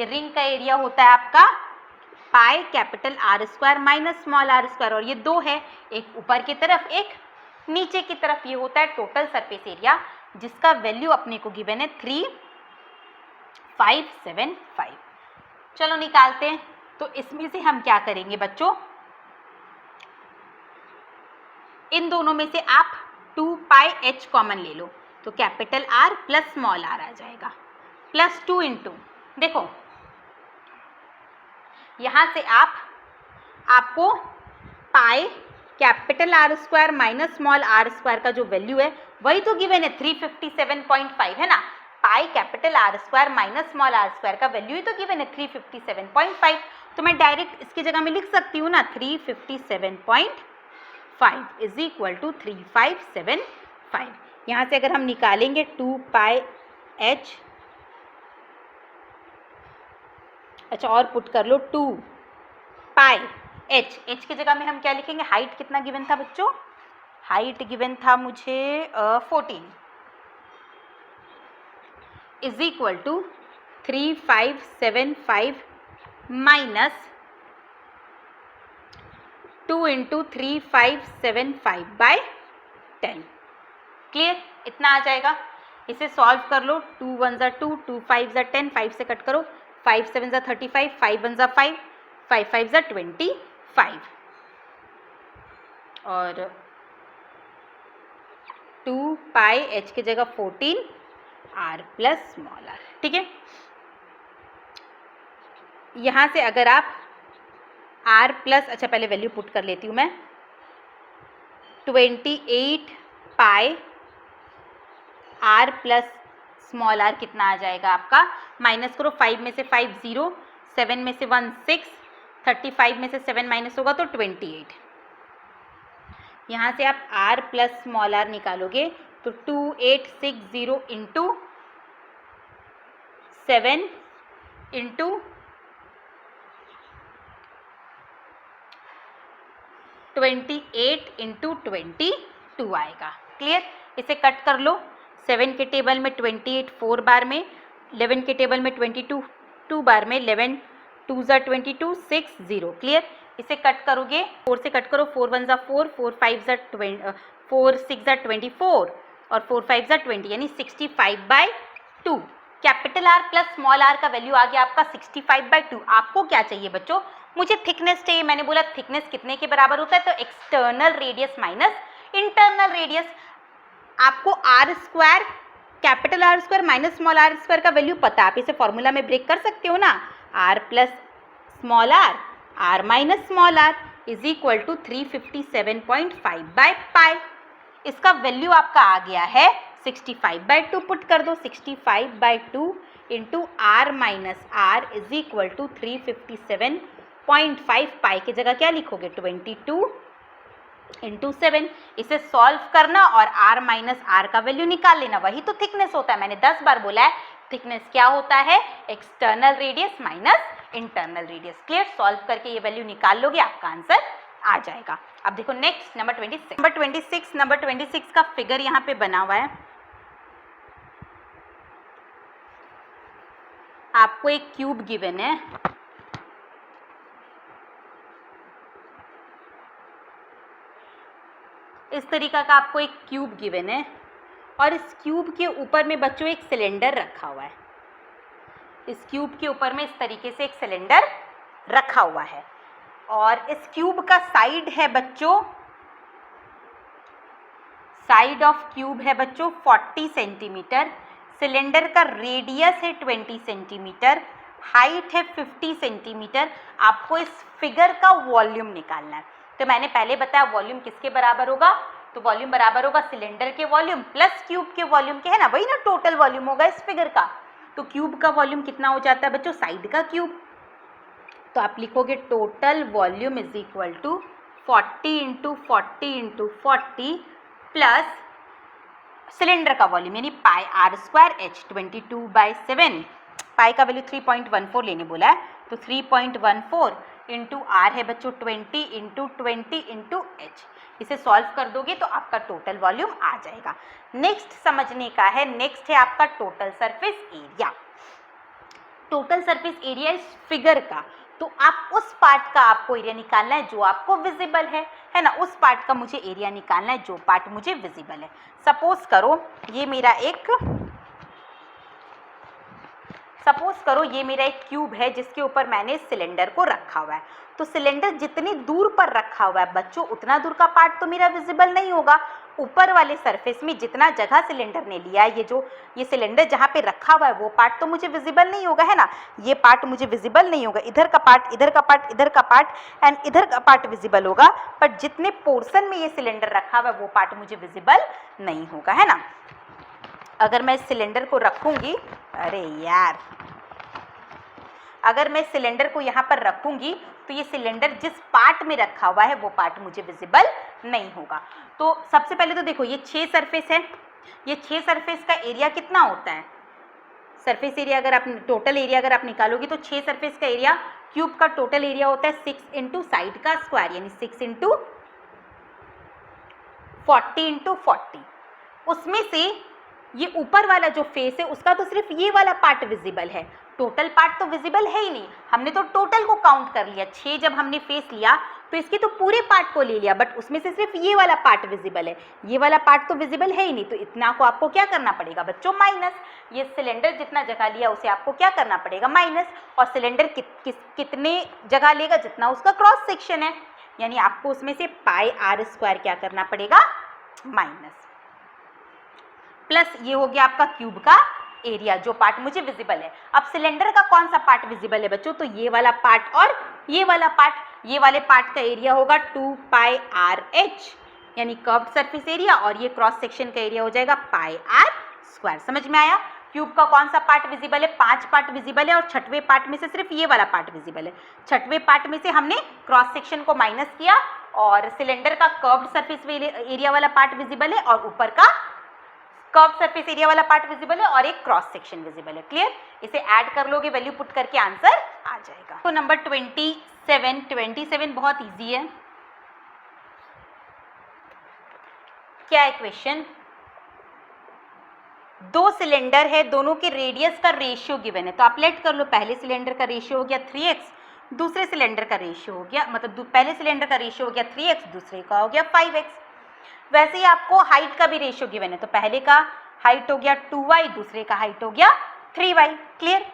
रिंग का एरिया होता है आपका pi capital are square minus small are square, और ये दो है, एक ऊपर की तरफ एक नीचे की तरफ। ये होता है टोटल सरफेस एरिया जिसका वैल्यू अपने को गिवन है 3575। चलो निकालते हैं। तो इसमें से हम क्या करेंगे बच्चों? इन दोनों में से आप 2 पाई एच कॉमन ले लो तो capital are plus small r आ जाएगा प्लस 2 इंटू, देखो यहां से आपको pi capital are square minus small are square का जो वैल्यू है वही तो गिवन है 357.5 है ना। Pi capital are square minus small are square का वैल्यू ही तो गिवन है 357.5, तो मैं डायरेक्ट इसकी जगह में लिख सकती हूँ ना 357.5 इज इक्वल टू 3575। यहाँ से अगर हम निकालेंगे 2 पाई एच, अच्छा और पुट कर लो 2 पाई एच, एच की जगह में हम क्या लिखेंगे, हाइट कितना गिवन था बच्चों, हाइट गिवन था मुझे 14 is equal to 3575 minus 2 into 3575 by 10। Clear, इतना आ जाएगा। इसे सॉल्व कर लो, 2 1 ज़ा 2, 2 5 ज़ा 10, 5 से कट करो, 5 7 ज़ा 35, 5 1 ज़ा 5, 5 5 ज़ा 25 और 2 पाई एच की जगह 14 आर प्लस स्मॉल आर। ठीक है, यहाँ से अगर आप आर प्लस, अच्छा पहले वैल्यू पुट कर लेती हूँ मैं, 28 पाई आर प्लस स्मॉल आर कितना आ जाएगा आपका, माइनस करो, 5 में से 5 0, 7 में से 1 6, 35 में से 7 माइनस होगा तो 28। यहाँ से आप r प्लस स्मॉल r निकालोगे तो 2860 इंटू 7 इंटू 28 इंटू 22 आएगा। क्लियर, इसे कट कर लो, 7 के टेबल में 28 4 बार में, 11 के टेबल में 22 2 बार में, 11 2 ज़ा 22 6 0। क्लियर, इसे कट करोगे, 4 से कट करो, 4 1 ज़ा 4, 4 5 ज़ा 4 6 ज़ा 24 और 4 5 ज़ा 20 यानी 65/2। Capital are plus small R का वैल्यू आ गया आपका 65/2। आपको क्या चाहिए बच्चों, मुझे थिकनेस चाहिए। मैंने बोला थिकनेस कितने के बराबर होता है, तो external radius minus internal radius. आपको r square, capital are square minus small are square का वैल्यू पता है, आप इसे फॉर्मूला में ब्रेक कर सकते हो ना, R plus small R, R minus small R is equal to 357.5 by pi. इसका वैल्यू आपका आ गया है 65/2। पुट कर दो, 65/2 into R minus R is equal to 357.5। Pi की जगह क्या लिखोगे, 22 इंटू 7। इसे सॉल्व करना और r माइनस आर का वैल्यू निकाल लेना, वही तो थिकनेस होता है। मैंने 10 बार बोला है थिकनेस क्या होता है, external radius minus internal radius. Clear, solve करके ये वैल्यू निकाल लोगे, आपका आंसर आ जाएगा। अब देखो नेक्स्ट नंबर 26। नंबर 26 का फिगर यहाँ पे बना हुआ है। आपको एक क्यूब गिवन है, इस तरीका का आपको एक क्यूब गिवन है और इस क्यूब के ऊपर में बच्चों एक सिलेंडर रखा हुआ है। इस क्यूब के ऊपर में इस तरीके से एक सिलेंडर रखा हुआ है और इस क्यूब का साइड है बच्चों, साइड ऑफ क्यूब है बच्चों 40 सेंटीमीटर, सिलेंडर का रेडियस है 20 सेंटीमीटर, हाइट है 50 सेंटीमीटर। आपको इस फिगर का वॉल्यूम निकालना है। तो मैंने पहले बताया वॉल्यूम किसके बराबर होगा, तो वॉल्यूम बराबर होगा सिलेंडर के वॉल्यूम प्लस क्यूब के वॉल्यूम के, है ना, वही ना टोटल वॉल्यूम होगा इस फिगर का। तो क्यूब का वॉल्यूम कितना हो जाता है बच्चों, साइड का क्यूब, तो आप लिखोगे total volume is equal to 40 into 40 into 40 plus cylinder का वॉल्यूम यानी pi are square H 22/7। Pi का वैल्यू 3.14 लेने बोला है, तो 3.14 इंटू आर है बच्चों 20 इंटू 20 इंटू एच। इसे सॉल्व कर दोगे तो आपका टोटल वॉल्यूम आ जाएगा। नेक्स्ट समझने का है, नेक्स्ट है आपका total surface area. Total surface area इस फिगर का, तो आप उस पार्ट का आपको एरिया निकालना है जो आपको विजिबल है ना, उस पार्ट का मुझे एरिया निकालना है जो पार्ट मुझे विजिबल है। सपोज करो ये मेरा एक क्यूब है जिसके ऊपर मैंने सिलेंडर को रखा हुआ है। तो सिलेंडर जितनी दूर पर रखा हुआ है बच्चों उतना दूर का पार्ट तो मेरा विजिबल नहीं होगा। ऊपर वाले सरफेस में जितना जगह सिलेंडर ने लिया है, ये सिलेंडर जहाँ पे रखा हुआ है वो पार्ट तो मुझे विजिबल नहीं होगा, है ना, ये पार्ट मुझे विजिबल नहीं होगा। इधर का पार्ट, इधर का पार्ट, इधर का पार्ट एंड इधर का पार्ट विजिबल होगा, पर जितने पोर्शन में ये सिलेंडर रखा हुआ है वो पार्ट मुझे विजिबल नहीं होगा, है ना। अगर मैं इस सिलेंडर को रखूंगी, अरे यार, अगर मैं सिलेंडर को यहाँ पर रखूंगी तो ये सिलेंडर जिस पार्ट में रखा हुआ है वो पार्ट मुझे विजिबल नहीं होगा। तो सबसे पहले तो देखो ये 6 सरफेस है, ये 6 सरफेस का एरिया कितना होता है? सरफेस एरिया अगर आप टोटल एरिया अगर आप निकालोगे तो 6 सरफेस का एरिया, क्यूब का टोटल एरिया होता है 6 इंटू साइड का स्क्वायर, यानी 6 इंटू 40 इंटू 40। उसमें से ये ऊपर वाला जो फेस है उसका तो सिर्फ ये वाला पार्ट विजिबल है, टोटल पार्ट तो विजिबल है ही नहीं। हमने तो टोटल को काउंट कर लिया, 6 जब हमने फेस लिया तो इसके तो पूरे पार्ट को ले लिया, बट उसमें से सिर्फ ये वाला पार्ट विजिबल है, ये वाला पार्ट तो विजिबल है ही नहीं। तो इतना को आपको क्या करना पड़ेगा बच्चों? माइनस। ये सिलेंडर जितना जगह लिया उसे आपको क्या करना पड़ेगा? माइनस। और सिलेंडर कितने जगह लेगा? जितना उसका क्रॉस सेक्शन है, यानी आपको उसमें से पाई आर स्क्वायर क्या करना पड़ेगा? माइनस। प्लस ये हो गया आपका क्यूब का एरिया, जो पार्ट मुझे विजिबल है। अब सिलेंडर का कौन सा पार्ट विजिबल है बच्चों? तो ये वाला पार्ट और ये वाला पार्ट। ये वाले पार्ट का एरिया होगा 2 पाई आर एच, यानी कर्व्ड सरफेस एरिया, और ये क्रॉस सेक्शन का एरिया हो जाएगा पाई आर स्क्वायर। समझ में आया? क्यूब का कौन सा पार्ट विजिबल है? 5 पार्ट विजिबल है, और छठवें पार्ट में से सिर्फ ये वाला पार्ट विजिबल है। छठवें पार्ट में से हमने क्रॉस सेक्शन को माइनस किया, और सिलेंडर का कर्व्ड सरफेस एरिया वाला पार्ट विजिबल है, और ऊपर का कर्व सरफेस एरिया वाला पार्ट विजिबल है, और एक क्रॉस सेक्शन विजिबल है। क्लियर? इसे ऐड कर लोगे, वैल्यू पुट करके आंसर आ जाएगा। तो नंबर 27 बहुत इजी है। क्या है क्वेश्चन? 2 सिलेंडर है, दोनों के रेडियस का रेशियो गिवन है। तो आप लेट कर लो, पहले सिलेंडर का रेशियो हो गया 3x, दूसरे सिलेंडर का रेशियो हो गया, मतलब पहले सिलेंडर का रेशियो हो गया 3x, दूसरे का हो गया 5x। वैसे ही आपको हाइट का भी रेशियो गिवन है, तो पहले का हाइट हो गया 2y, दूसरे का हाइट हो गया 3y। क्लियर?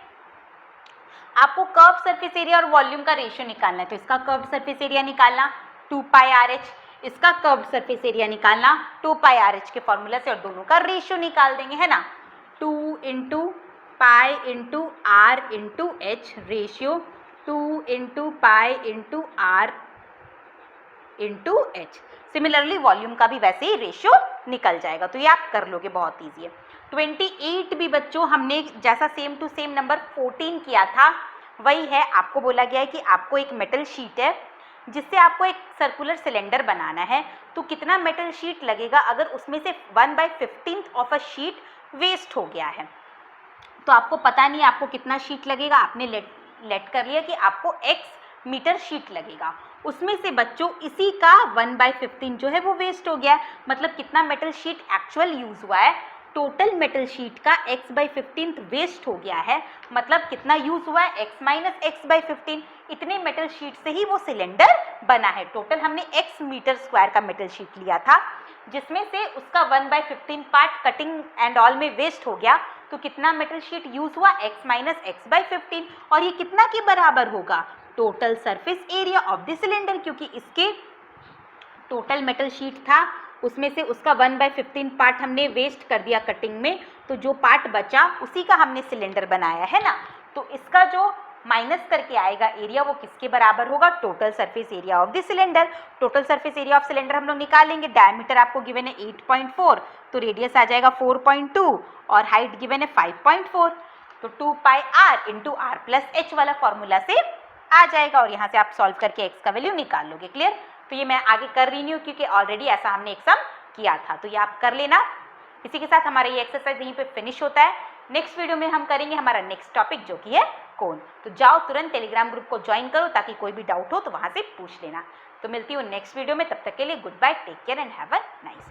आपको कर्व सरफेस एरिया और वॉल्यूम का रेशियो निकालना है, तो इसका कर्व सरफेस एरिया निकालना 2 पाई आर एच, इसका कर्व सरफेस एरिया निकालना 2 पाई आर एच के फॉर्मूला से, और दोनों का रेशियो निकाल देंगे, है ना। 2 into pi into R into H, ratio 2 into pi into R into H. Similarly volume का भी वैसे ही रेशियो निकल जाएगा, तो ये आप कर लोगे, बहुत ईजी है। 28 भी बच्चों हमने जैसा सेम टू सेम नंबर 14 किया था वही है। आपको बोला गया है कि आपको एक मेटल शीट है जिससे आपको एक सर्कुलर सिलेंडर बनाना है, तो कितना मेटल शीट लगेगा अगर उसमें से 1/15 ऑफ अ शीट वेस्ट हो गया है। तो आपको पता नहीं आपको कितना शीट लगेगा, आपने लेट कर लिया कि आपको x मीटर शीट लगेगा। उसमें से बच्चों इसी का 1/15 जो है वो वेस्ट हो गया है, मतलब कितना मेटल शीट एक्चुअल यूज हुआ है, टोटल मेटल शीट का x/15 वेस्ट हो गया है, मतलब कितना यूज हुआ है? x minus x/15। इतने मेटल शीट से ही वो सिलेंडर बना है। टोटल हमने x मीटर स्क्वायर का मेटल शीट लिया था, जिसमें से उसका 1/15 पार्ट कटिंग एंड ऑल में वेस्ट हो गया, तो कितना मेटल शीट यूज हुआ? x minus x/15। और ये कितना के बराबर होगा? Total surface area of the cylinder, क्योंकि इसके टोटल मेटल शीट था उसमें से उसका 1/15 पार्ट हमने वेस्ट कर दिया कटिंग में, तो जो पार्ट बचा उसी का हमने सिलेंडर बनाया है ना। तो इसका जो माइनस करके आएगा एरिया वो किसके बराबर होगा? Total surface area of the cylinder. Total surface area of cylinder हम लोग निकालेंगे। डायमीटर आपको गिवन है 8.4, तो रेडियस आ जाएगा 4.2, और हाइट गिवन है 5.4, तो 2 pi r into r plus h वाला फॉर्मूला से आ जाएगा, और यहाँ से आप सॉल्व करके x का वैल्यू निकाल लोगे। क्लियर? तो ये मैं आगे कर रही नहीं हूँ क्योंकि ऑलरेडी ऐसा हमने एक सम किया था, तो ये आप कर लेना। इसी के साथ हमारा ये एक्सरसाइज यहीं पे फिनिश होता है। नेक्स्ट वीडियो में हम करेंगे हमारा नेक्स्ट टॉपिक जो कि है कोण। तो जाओ तुरंत टेलीग्राम ग्रुप को ज्वाइन करो ताकि कोई भी डाउट हो तो वहाँ से पूछ लेना। तो मिलती हूँ नेक्स्ट वीडियो में, तब तक के लिए good bye, take care and have a nice day.